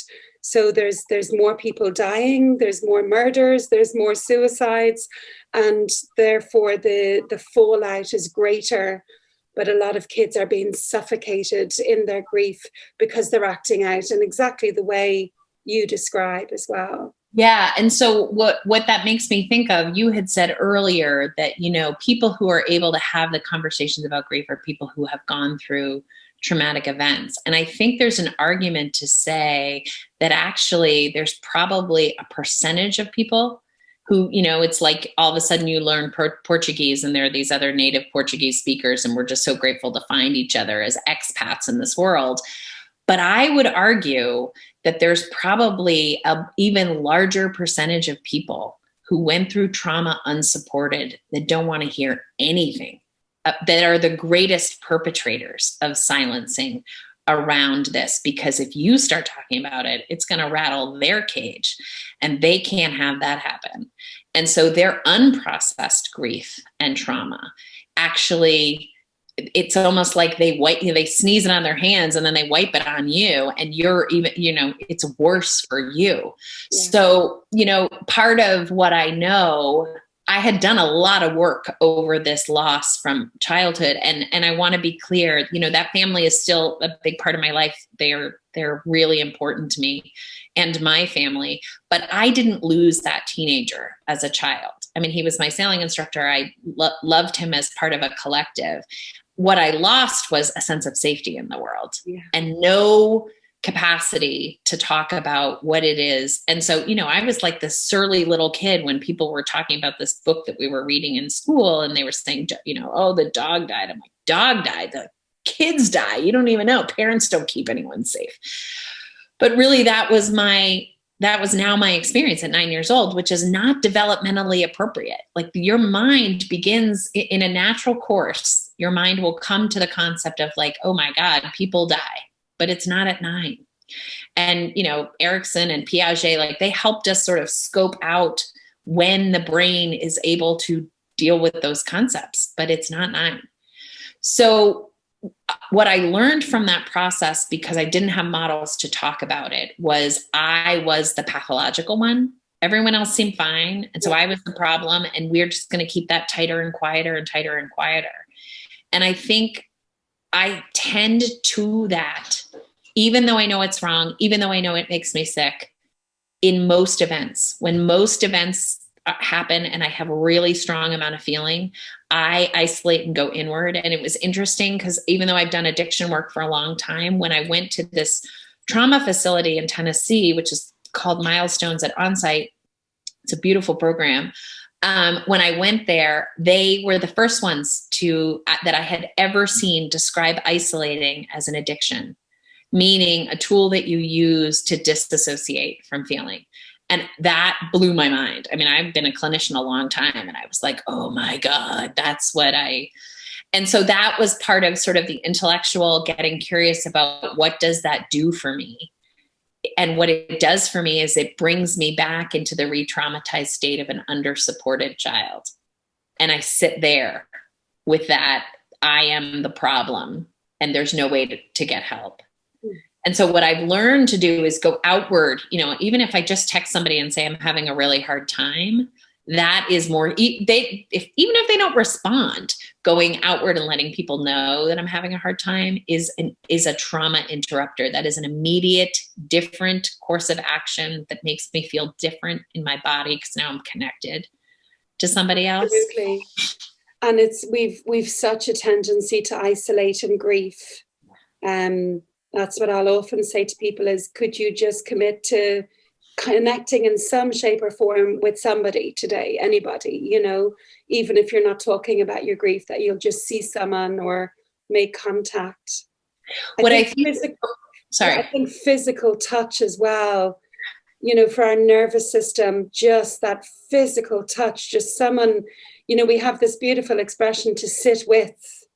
so there's more people dying, there's more murders, there's more suicides, and therefore the fallout is greater. But a lot of kids are being suffocated in their grief because they're acting out in exactly the way you describe as well. Yeah. And so what that makes me think of, you had said earlier that, you know, people who are able to have the conversations about grief are people who have gone through traumatic events. And I think there's an argument to say that actually there's probably a percentage of people who, you know, it's like all of a sudden you learn Portuguese and there are these other native Portuguese speakers and we're just so grateful to find each other as expats in this world. But I would argue that there's probably an even larger percentage of people who went through trauma unsupported that don't want to hear anything, that are the greatest perpetrators of silencing around this. Because if you start talking about it, it's going to rattle their cage and they can't have that happen. And so their unprocessed grief and trauma actually, it's almost like they sneeze it on their hands and then they wipe it on you and you're even, you know, it's worse for you. Yeah. So, you know, part of what I know, I had done a lot of work over this loss from childhood. And I want to be clear, you know, that family is still a big part of my life. They're really important to me and my family, but I didn't lose that teenager as a child. I mean, he was my sailing instructor. I loved him as part of a collective. What I lost was a sense of safety in the world and no capacity to talk about what it is. And so, you know, I was like this surly little kid when people were talking about this book that we were reading in school and they were saying, you know, oh, the dog died. I'm like, dog died, the kids die. You don't even know. Parents don't keep anyone safe. But really that was now my experience at 9 years old, which is not developmentally appropriate. Like your mind begins in a natural course. Your mind will come to the concept of like, oh my God, people die, but it's not at 9. And, you know, Erickson and Piaget, like they helped us sort of scope out when the brain is able to deal with those concepts, but it's not 9. So what I learned from that process, because I didn't have models to talk about it, was I was the pathological one. Everyone else seemed fine. And so I was the problem. And we're just going to keep that tighter and quieter and tighter and quieter. And I think I tend to that, even though I know it's wrong, even though I know it makes me sick, in most events. When most events happen and I have a really strong amount of feeling, I isolate and go inward. And it was interesting because even though I've done addiction work for a long time, when I went to this trauma facility in Tennessee, which is called Milestones at Onsite, it's a beautiful program. When I went there, they were the first ones that I had ever seen describe isolating as an addiction, meaning a tool that you use to disassociate from feeling. And that blew my mind. I mean, I've been a clinician a long time and I was like, oh my God, and so that was part of sort of the intellectual getting curious about what does that do for me? And what it does for me is it brings me back into the re-traumatized state of an under-supported child. And I sit there with that, I am the problem and there's no way to get help. And so what I've learned to do is go outward, you know, even if I just text somebody and say I'm having a really hard time, that is more, even if they don't respond, going outward and letting people know that I'm having a hard time is a trauma interrupter. That is an immediate, different course of action that makes me feel different in my body because now I'm connected to somebody else. Absolutely. And we've such a tendency to isolate and grief. That's what I'll often say to people is, could you just commit to connecting in some shape or form with somebody today, anybody, you know, even if you're not talking about your grief, that you'll just see someone or make contact. Sorry. I think physical touch as well, you know, for our nervous system, just that physical touch, just someone, you know, we have this beautiful expression to sit with.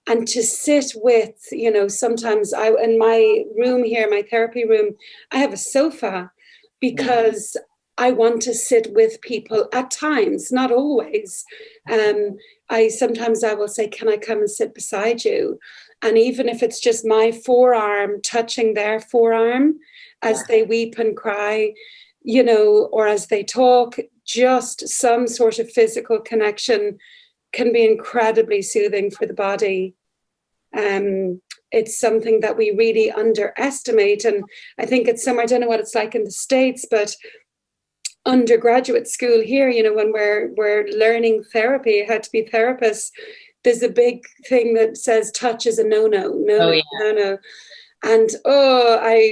And to sit with, you know, sometimes in my room here, my therapy room, I have a sofa because I want to sit with people at times, not always. Sometimes I will say, can I come and sit beside you? And even if it's just my forearm touching their forearm as they weep and cry, you know, or as they talk, just some sort of physical connection can be incredibly soothing for the body. It's something that we really underestimate. And I think it's somewhere, I don't know what it's like in the States, but undergraduate school here, you know, when we're learning therapy, how to be therapists, there's a big thing that says touch is a no-no. And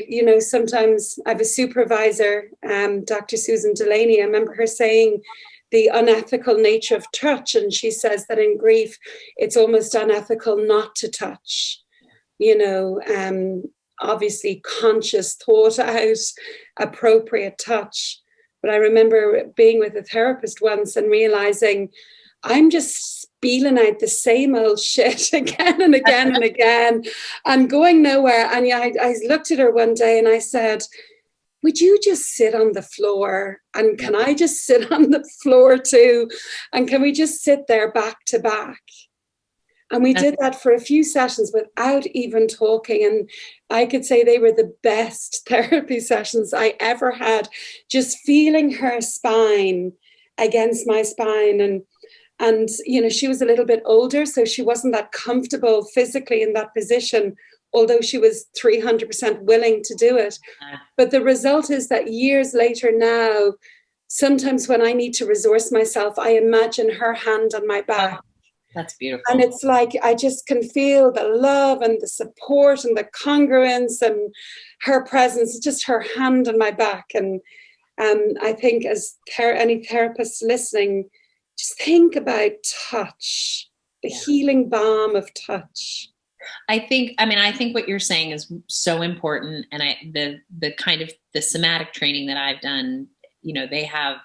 you know, sometimes I have a supervisor, Dr. Susan Delaney. I remember her saying the unethical nature of touch, and she says that in grief, it's almost unethical not to touch. You know, obviously conscious, thought out, appropriate touch. But I remember being with a therapist once and realizing I'm just spieling out the same old shit again and again and again and going nowhere. And yeah, I looked at her one day and I said, would you just sit on the floor? And can I just sit on the floor too? And can we just sit there back to back? And we did that for a few sessions without even talking. And I could say they were the best therapy sessions I ever had, just feeling her spine against my spine. And you know, she was a little bit older, so she wasn't that comfortable physically in that position, although she was 300% willing to do it. But the result is that years later now, sometimes when I need to resource myself, I imagine her hand on my back. That's beautiful. And it's like, I just can feel the love and the support and the congruence and her presence, just her hand on my back. And I think as any therapist listening, just think about touch, the healing balm of touch. I think what you're saying is so important. And the kind of the somatic training that I've done, you know, they have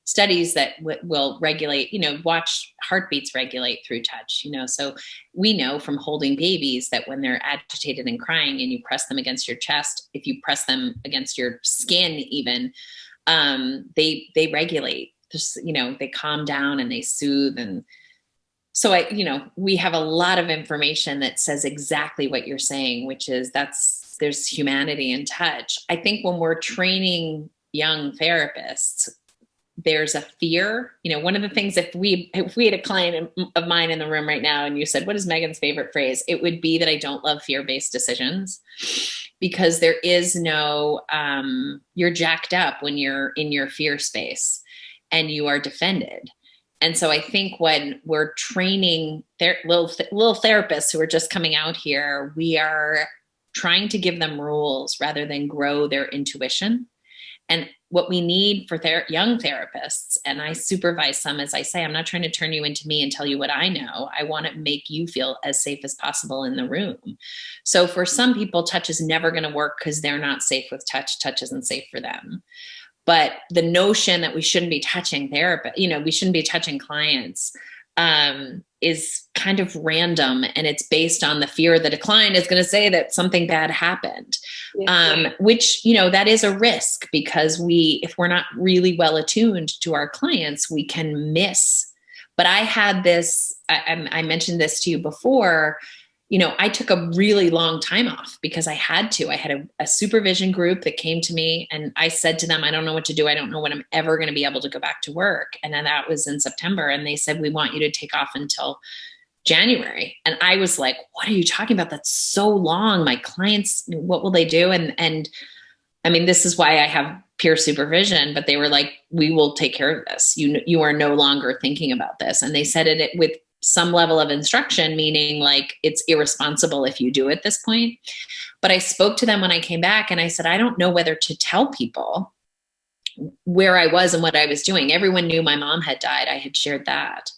studies that will regulate, you know, watch heartbeats regulate through touch, you know. So we know from holding babies that when they're agitated and crying and you press them against your chest, if you press them against your skin even, they regulate. Just, you know, they calm down and they soothe. And so we have a lot of information that says exactly what you're saying, which is there's humanity in touch. I think when we're training young therapists, there's a fear. You know, one of the things, if we had a client of mine in the room right now and you said, what is Meghan's favorite phrase? It would be that I don't love fear-based decisions, because there is no, you're jacked up when you're in your fear space and you are defended. And so I think when we're training little therapists who are just coming out here, we are trying to give them rules rather than grow their intuition. And what we need for young therapists, and I supervise some, as I say, I'm not trying to turn you into me and tell you what I know. I want to make you feel as safe as possible in the room. So for some people, touch is never going to work because they're not safe with touch. Touch isn't safe for them. But the notion that we shouldn't be touching we shouldn't be touching clients is kind of random. And it's based on the fear that a client is going to say that something bad happened, which, you know, that is a risk, because if we're not really well attuned to our clients, we can miss. But I had this, I mentioned this to you before, you know, I took a really long time off because I had to. I had a supervision group that came to me and I said to them, I don't know what to do. I don't know when I'm ever going to be able to go back to work. And then that was in September. And they said, we want you to take off until January. And I was like, what are you talking about? That's so long. My clients, what will they do? And I mean, this is why I have peer supervision, but they were like, we will take care of this. You are no longer thinking about this. And they said it with some level of instruction, meaning like it's irresponsible if you do at this point. But I spoke to them when I came back and I said, I don't know whether to tell people where I was and what I was doing. Everyone knew my mom had died. I had shared that.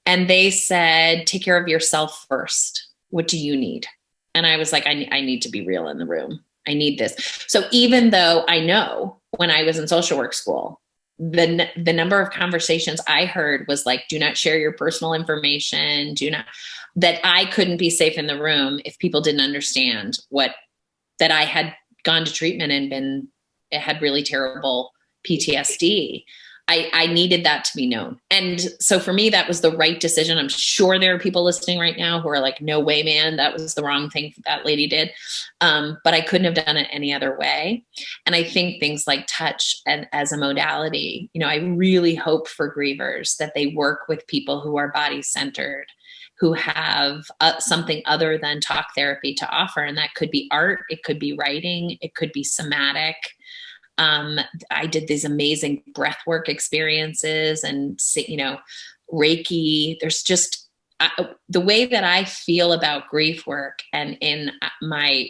And they said, take care of yourself first. What do you need? And I was like, I need to be real in the room. I need this. So even though I know when I was in social work school, the number of conversations I heard was like, do not share your personal information, that I couldn't be safe in the room if people didn't understand that I had gone to treatment and had really terrible PTSD. I needed that to be known. And so for me, that was the right decision. I'm sure there are people listening right now who are like, no way, man, that was the wrong thing that lady did. But I couldn't have done it any other way. And I think things like touch and as a modality, I really hope for grievers that they work with people who are body centered, who have something other than talk therapy to offer. And that could be art. It could be writing. It could be somatic. I did these amazing breathwork experiences and, Reiki. There's just the way that I feel about grief work and in my,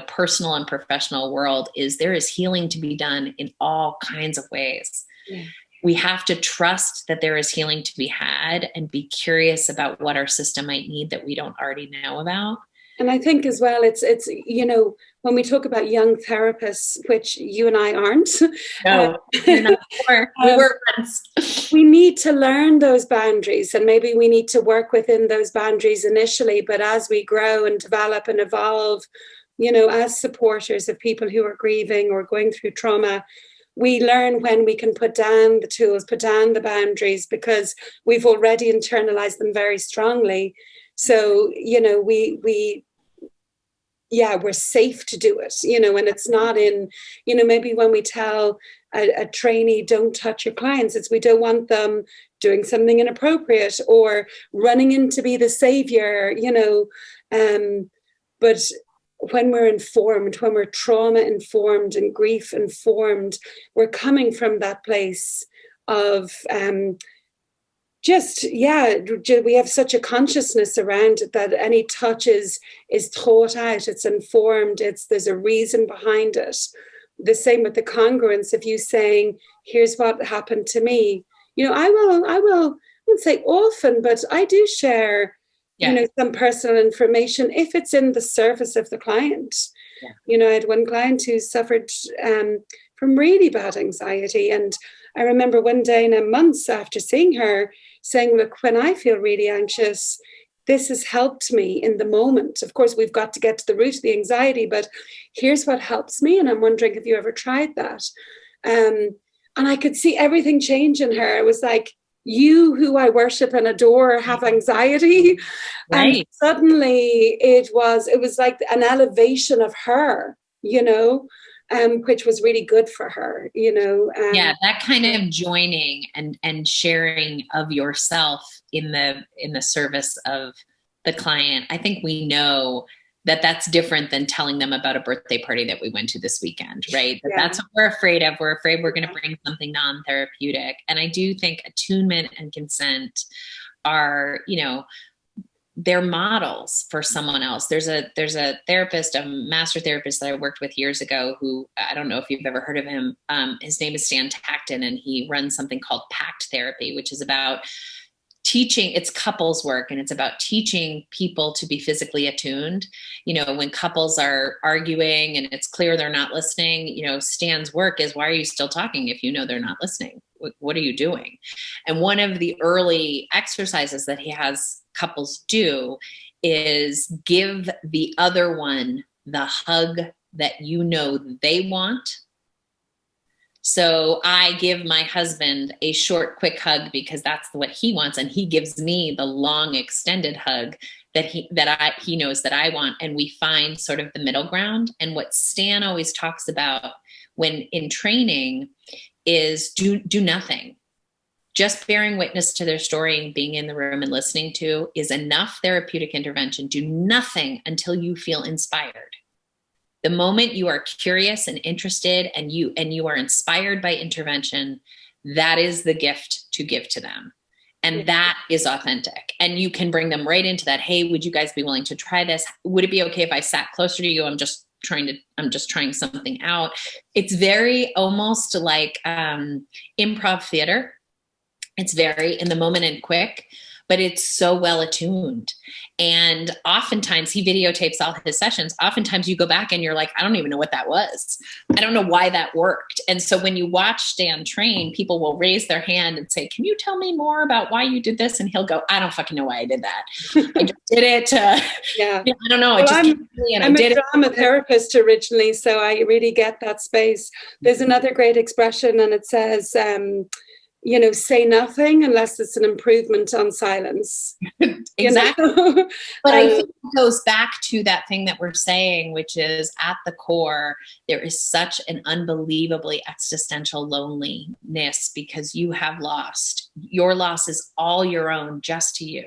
personal and professional world is there is healing to be done in all kinds of ways. Yeah. We have to trust that there is healing to be had and be curious about what our system might need that we don't already know about. And I think as well, it's when we talk about young therapists, which you and I aren't. No, we were friends. We need to learn those boundaries, and maybe we need to work within those boundaries initially. But as we grow and develop and evolve, as supporters of people who are grieving or going through trauma, we learn when we can put down the tools, put down the boundaries, because we've already internalized them very strongly. So, we're safe to do it, and it's not in, maybe when we tell a trainee, don't touch your clients, it's we don't want them doing something inappropriate or running in to be the savior, but when we're informed, when we're trauma informed and grief informed, we're coming from that place of, we have such a consciousness around it that any touch is thought out, it's informed, there's a reason behind it. The same with the congruence of you saying, here's what happened to me. I won't say often, but I do share, some personal information if it's in the service of the client. Yeah. I had one client who suffered from really bad anxiety. And I remember one day, months after seeing her, saying, look, when I feel really anxious, this has helped me in the moment. Of course, we've got to get to the root of the anxiety, but here's what helps me. And I'm wondering if you ever tried that. And I could see everything change in her. It was like, you who I worship and adore have anxiety. Right. And suddenly it was like an elevation of her, which was really good for her, that kind of joining and sharing of yourself in the service of the client. I think we know that that's different than telling them about a birthday party that we went to this weekend, right? Yeah. That's what we're afraid of. We're afraid we're going to bring something non-therapeutic. And I do think attunement and consent are, they're models for someone else. There's a therapist, a master therapist that I worked with years ago who, I don't know if you've ever heard of him. His name is Stan Tacton, and he runs something called Pact Therapy, which is about teaching, it's couples work, and it's about teaching people to be physically attuned. When couples are arguing and it's clear they're not listening, Stan's work is, why are you still talking if they're not listening? What are you doing? And one of the early exercises that he has couples do is give the other one the hug that they want. So I give my husband a short, quick hug because that's what he wants. And he gives me the long, extended hug that he knows that I want. And we find sort of the middle ground. And what Stan always talks about when in training is do nothing. Just bearing witness to their story and being in the room and listening to is enough therapeutic intervention. Do nothing until you feel inspired. The moment you are curious and interested and you are inspired by intervention, that is the gift to give to them. And that is authentic. And you can bring them right into that. Hey, would you guys be willing to try this? Would it be okay if I sat closer to you? I'm just trying something out. It's very almost like improv theater. It's very in the moment and quick, but it's so well attuned. And oftentimes he videotapes all his sessions. Oftentimes you go back and you're like, I don't even know what that was. I don't know why that worked. And so when you watch Dan train, people will raise their hand and say, can you tell me more about why you did this? And he'll go, I don't fucking know why I did that. I just did it. I don't know. Well, I'm a drama therapist originally, so I really get that space. There's another great expression, and it says, say nothing unless it's an improvement on silence. Exactly. But I think it goes back to that thing that we're saying, which is at the core, there is such an unbelievably existential loneliness because you have lost. Your loss is all your own, just to you.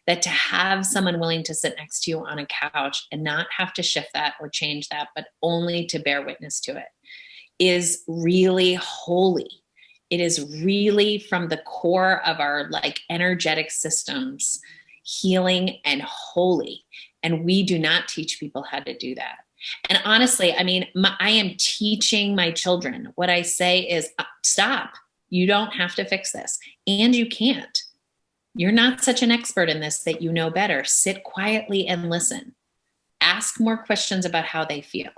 That to have someone willing to sit next to you on a couch and not have to shift that or change that, but only to bear witness to it, is really holy. It is really from the core of our energetic systems, healing and holy. And we do not teach people how to do that. And honestly, I am teaching my children. What I say is, stop. You don't have to fix this. And you can't. You're not such an expert in this that you know better. Sit quietly and listen. Ask more questions about how they feel.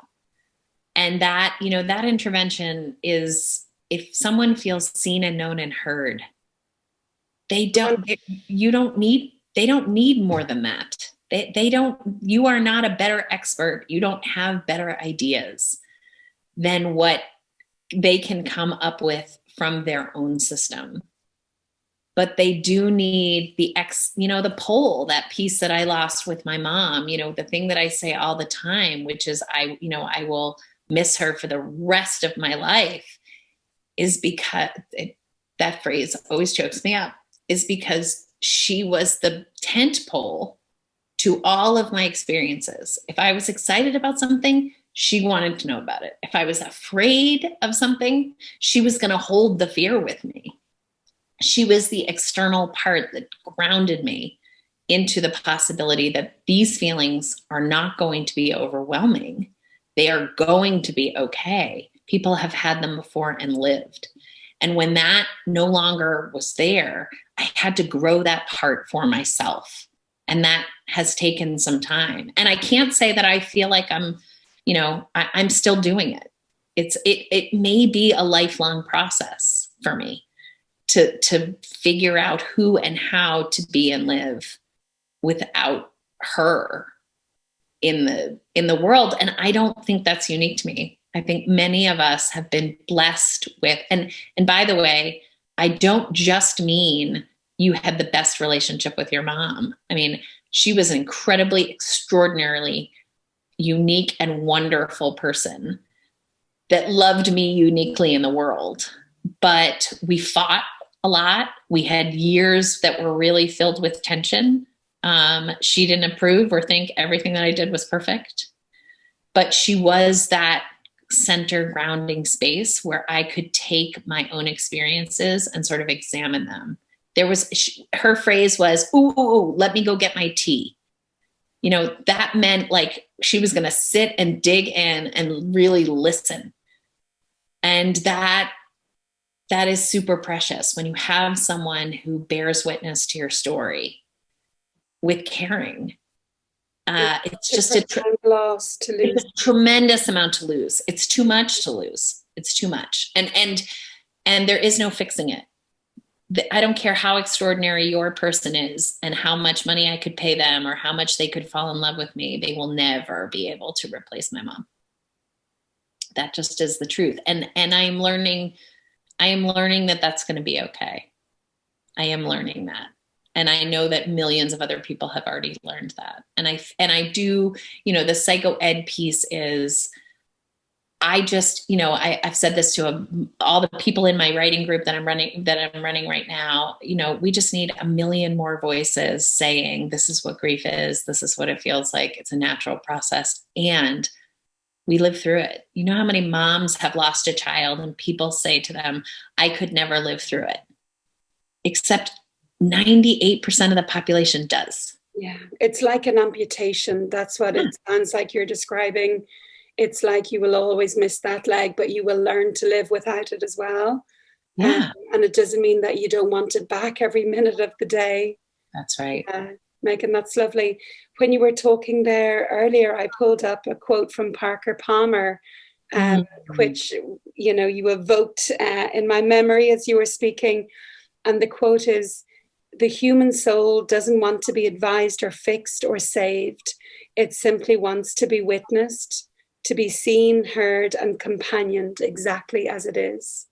And that intervention is, if someone feels seen and known and heard, they don't need more than that. You are not a better expert. You don't have better ideas than what they can come up with from their own system. But they do need the pole, that piece that I lost with my mom, the thing that I say all the time, which is I will miss her for the rest of my life, is because that phrase always chokes me up, is because she was the tent pole to all of my experiences. If I was excited about something, she wanted to know about it. If I was afraid of something, she was going to hold the fear with me. She was the external part that grounded me into the possibility that these feelings are not going to be overwhelming. They are going to be okay. People have had them before and lived. And when that no longer was there, I had to grow that part for myself. And that has taken some time. And I can't say that I feel like I'm still doing it. It may be a lifelong process for me to figure out who and how to be and live without her in the world. And I don't think that's unique to me. I think many of us have been blessed with, and by the way, I don't just mean you had the best relationship with your mom. She was an incredibly, extraordinarily unique and wonderful person that loved me uniquely in the world. But we fought a lot. We had years that were really filled with tension. She didn't approve or think everything that I did was perfect, but she was that center grounding space where I could take my own experiences and sort of examine them. Her phrase was, ooh, let me go get my tea. That meant she was going to sit and dig in and really listen. And that is super precious when you have someone who bears witness to your story with caring. It's just a loss to lose. It's a tremendous amount to lose. It's too much to lose. It's too much. And there is no fixing it. I don't care how extraordinary your person is and how much money I could pay them or how much they could fall in love with me. They will never be able to replace my mom. That just is the truth. And I am learning that that's going to be okay. I am learning that. And I know that millions of other people have already learned that. And I do, the psycho ed piece is, I've said this to all the people in my writing group that I'm running right now. We just need 1 million more voices saying, this is what grief is. This is what it feels like. It's a natural process. And we live through it. You know how many moms have lost a child and people say to them, I could never live through it. Except 98% of the population does. Yeah, it's like an amputation. That's what it sounds like you're describing. It's like you will always miss that leg, but you will learn to live without it as well. Yeah. And it doesn't mean that you don't want it back every minute of the day. That's right. Meghan, that's lovely. When you were talking there earlier, I pulled up a quote from Parker Palmer, which, you know, you evoked in my memory as you were speaking. And the quote is, "The human soul doesn't want to be advised or fixed or saved. It simply wants to be witnessed, to be seen, heard, and companioned exactly as it is."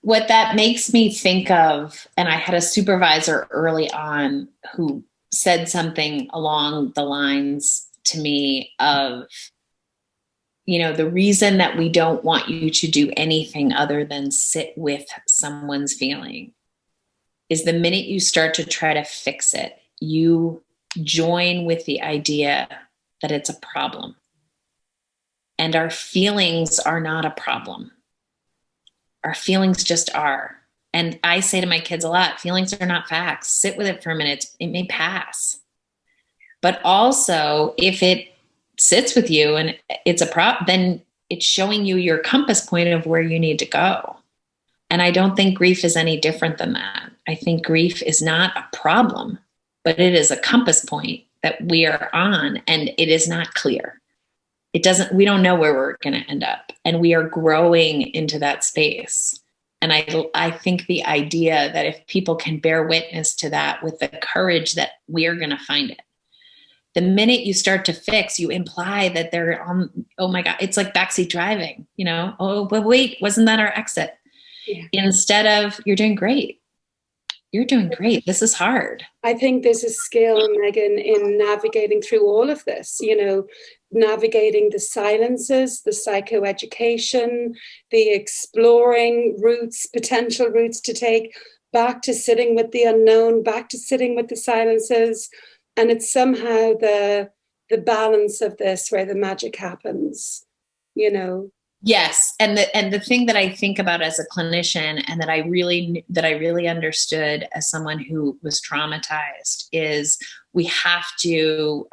What that makes me think of, and I had a supervisor early on who said something along the lines to me of, you know, the reason that we don't want you to do anything other than sit with someone's feeling is the minute you start to try to fix it, you join with the idea that it's a problem. And our feelings are not a problem. Our feelings just are. And I say to my kids a lot, feelings are not facts. Sit with it for a minute. It may pass. But also, if it sits with you and it's a problem, then it's showing you your compass point of where you need to go. And I don't think grief is any different than that. I think grief is not a problem, but it is a compass point that we are on, and it is not clear. We don't know where we're going to end up, and we are growing into that space. And I think the idea that if people can bear witness to that with the courage that we are going to find it, the minute you start to fix, you imply that they're on, oh my God, it's like backseat driving, you know, oh, but wait, wasn't that our exit? Yeah. Instead of, you're doing great. You're doing great. This is hard. I think there's a skill, Meghan, in navigating through all of this, you know, navigating the silences, the psychoeducation, the exploring routes, potential routes to take, back to sitting with the unknown, back to sitting with the silences. And it's somehow the balance of this where the magic happens, you know. Yes. And the thing that I think about as a clinician, and that I really understood as someone who was traumatized, is we have to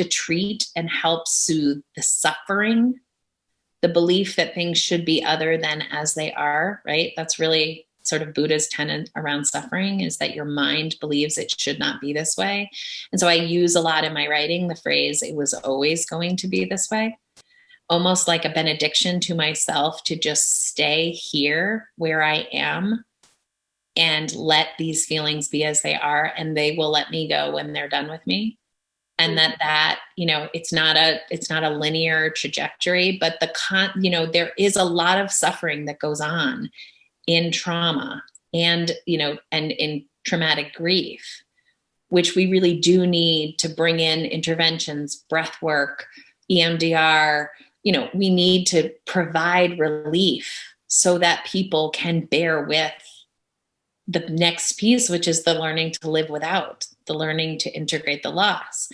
treat and help soothe the suffering, the belief that things should be other than as they are, right? That's really sort of Buddha's tenet around suffering, is that your mind believes it should not be this way. And so I use a lot in my writing the phrase, it was always going to be this way. Almost like a benediction to myself to just stay here where I am and let these feelings be as they are, and they will let me go when they're done with me. And that, you know, it's not a linear trajectory, but there is a lot of suffering that goes on in trauma and, you know, and in traumatic grief, which we really do need to bring in interventions, breath work, EMDR. You know, we need to provide relief so that people can bear with the next piece, which is the learning to live without, the learning to integrate the loss.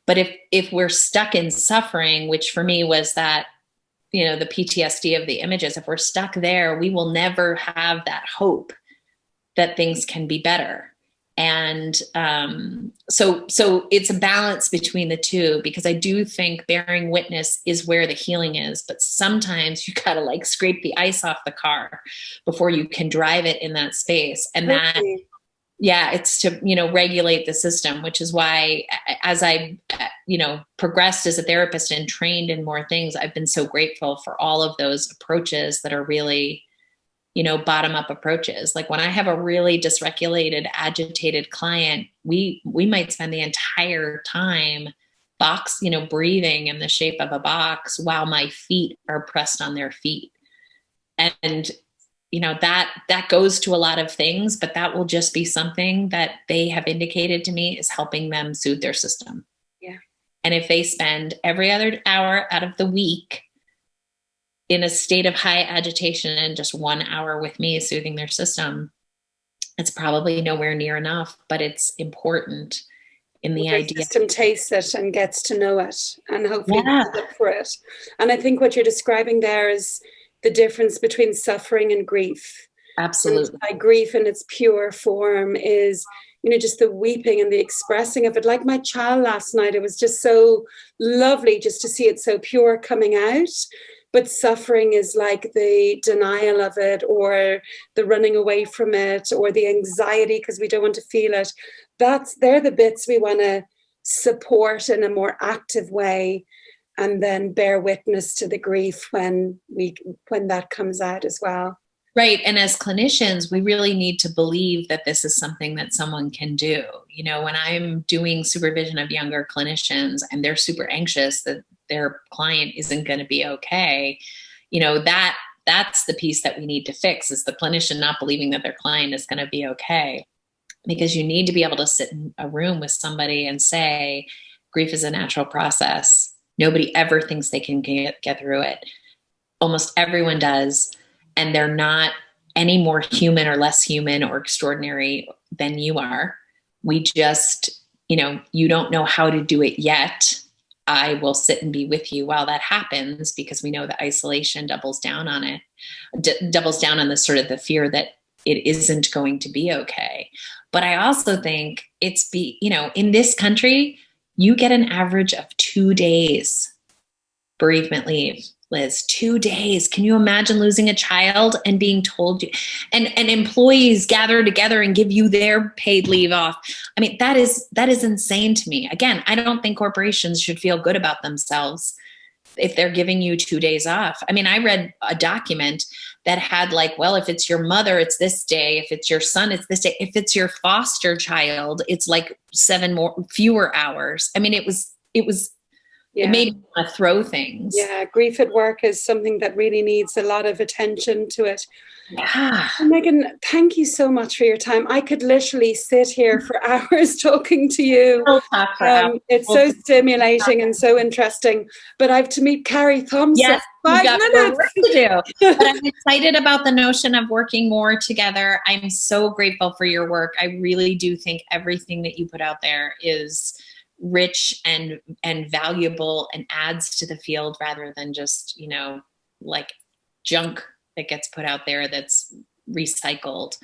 But if we're stuck in suffering, which for me was that, you know, the PTSD of the images, if we're stuck there, we will never have that hope that things can be better. And so it's a balance between the two, because I do think bearing witness is where the healing is, but sometimes you gotta like scrape the ice off the car before you can drive it in that space. And that, yeah, it's to, you know, regulate the system, which is why as I, you know, progressed as a therapist and trained in more things, I've been so grateful for all of those approaches that are really, you know, bottom up approaches. Like when I have a really dysregulated, agitated client, we might spend the entire time breathing in the shape of a box while my feet are pressed on their feet. And, you know, that goes to a lot of things, but that will just be something that they have indicated to me is helping them soothe their system. Yeah. And if they spend every other hour out of the week in a state of high agitation and just 1 hour with me soothing their system, it's probably nowhere near enough, but it's important in the idea. The system tastes it and gets to know it, and hopefully look for it. And I think what you're describing there is the difference between suffering and grief. Absolutely. And by grief in its pure form is, you know, just the weeping and the expressing of it. Like my child last night, it was just so lovely just to see it so pure coming out. but suffering is like the denial of it, or the running away from it, or the anxiety because we don't want to feel it. They're the bits we want to support in a more active way, and then bear witness to the grief when that comes out as well. Right. And as clinicians, we really need to believe that this is something that someone can do. You know, when I'm doing supervision of younger clinicians and they're super anxious that their client isn't going to be okay, you know, that's the piece that we need to fix, is the clinician not believing that their client is going to be okay. Because you need to be able to sit in a room with somebody and say, grief is a natural process. Nobody ever thinks they can get through it. Almost everyone does. And they're not any more human or less human or extraordinary than you are. We just, you know, you don't know how to do it yet. I will sit and be with you while that happens, because we know that isolation doubles down on it, doubles down on the sort of the fear that it isn't going to be okay. But I also think you know, in this country, you get an average of 2 days bereavement leave. Liz, 2 days. Can you imagine losing a child and being told you, and employees gather together and give you their paid leave off? I mean, that is insane to me. Again, I don't think corporations should feel good about themselves if they're giving you 2 days off. I mean, I read a document that had like, well, if it's your mother, it's this day. If it's your son, it's this day. If it's your foster child, it's like fewer hours. I mean, it made me want to throw things. Yeah, grief at work is something that really needs a lot of attention to it. Yeah. Meghan, thank you so much for your time. I could literally sit here for hours talking to you. It's so stimulating and so interesting. But I have to meet Carrie Thompson. Yes, 5 minutes work to do. But I'm excited about the notion of working more together. I'm so grateful for your work. I really do think everything that you put out there is rich and valuable and adds to the field, rather than just, you know, like junk that gets put out there that's recycled.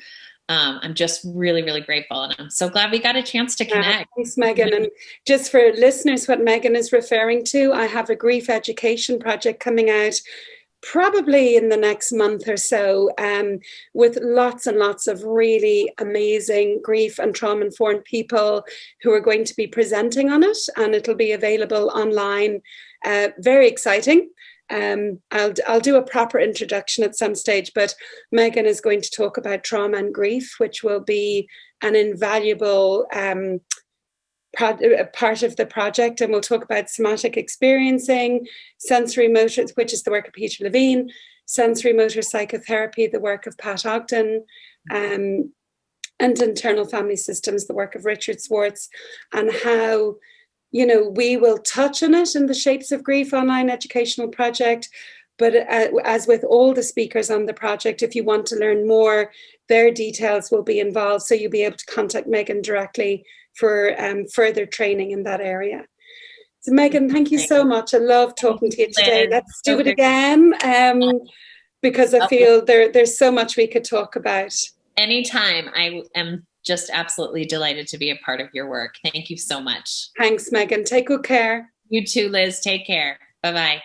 I'm just really, really grateful. And I'm so glad we got a chance to connect. Thanks, Meghan. And just for listeners, what Meghan is referring to, I have a grief education project coming out probably in the next month or so, with lots and lots of really amazing grief and trauma-informed people who are going to be presenting on it, and it'll be available online. Very exciting. I'll do a proper introduction at some stage, but Meghan is going to talk about trauma and grief, which will be an invaluable part of the project, and we'll talk about somatic experiencing, sensory motor, which is the work of Peter Levine, sensory motor psychotherapy, the work of Pat Ogden, and internal family systems, the work of Richard Swartz, and how, you know, we will touch on it in the Shapes of Grief online educational project. But as with all the speakers on the project, if you want to learn more, their details will be involved. So you'll be able to contact Meghan directly for further training in that area. So Meghan, thank you so much. I love talking to you today. Let's do it again, because I feel there's so much we could talk about. Anytime. I am just absolutely delighted to be a part of your work. Thank you so much. Thanks, Meghan. Take good care. You too, Liz. Take care. Bye-bye.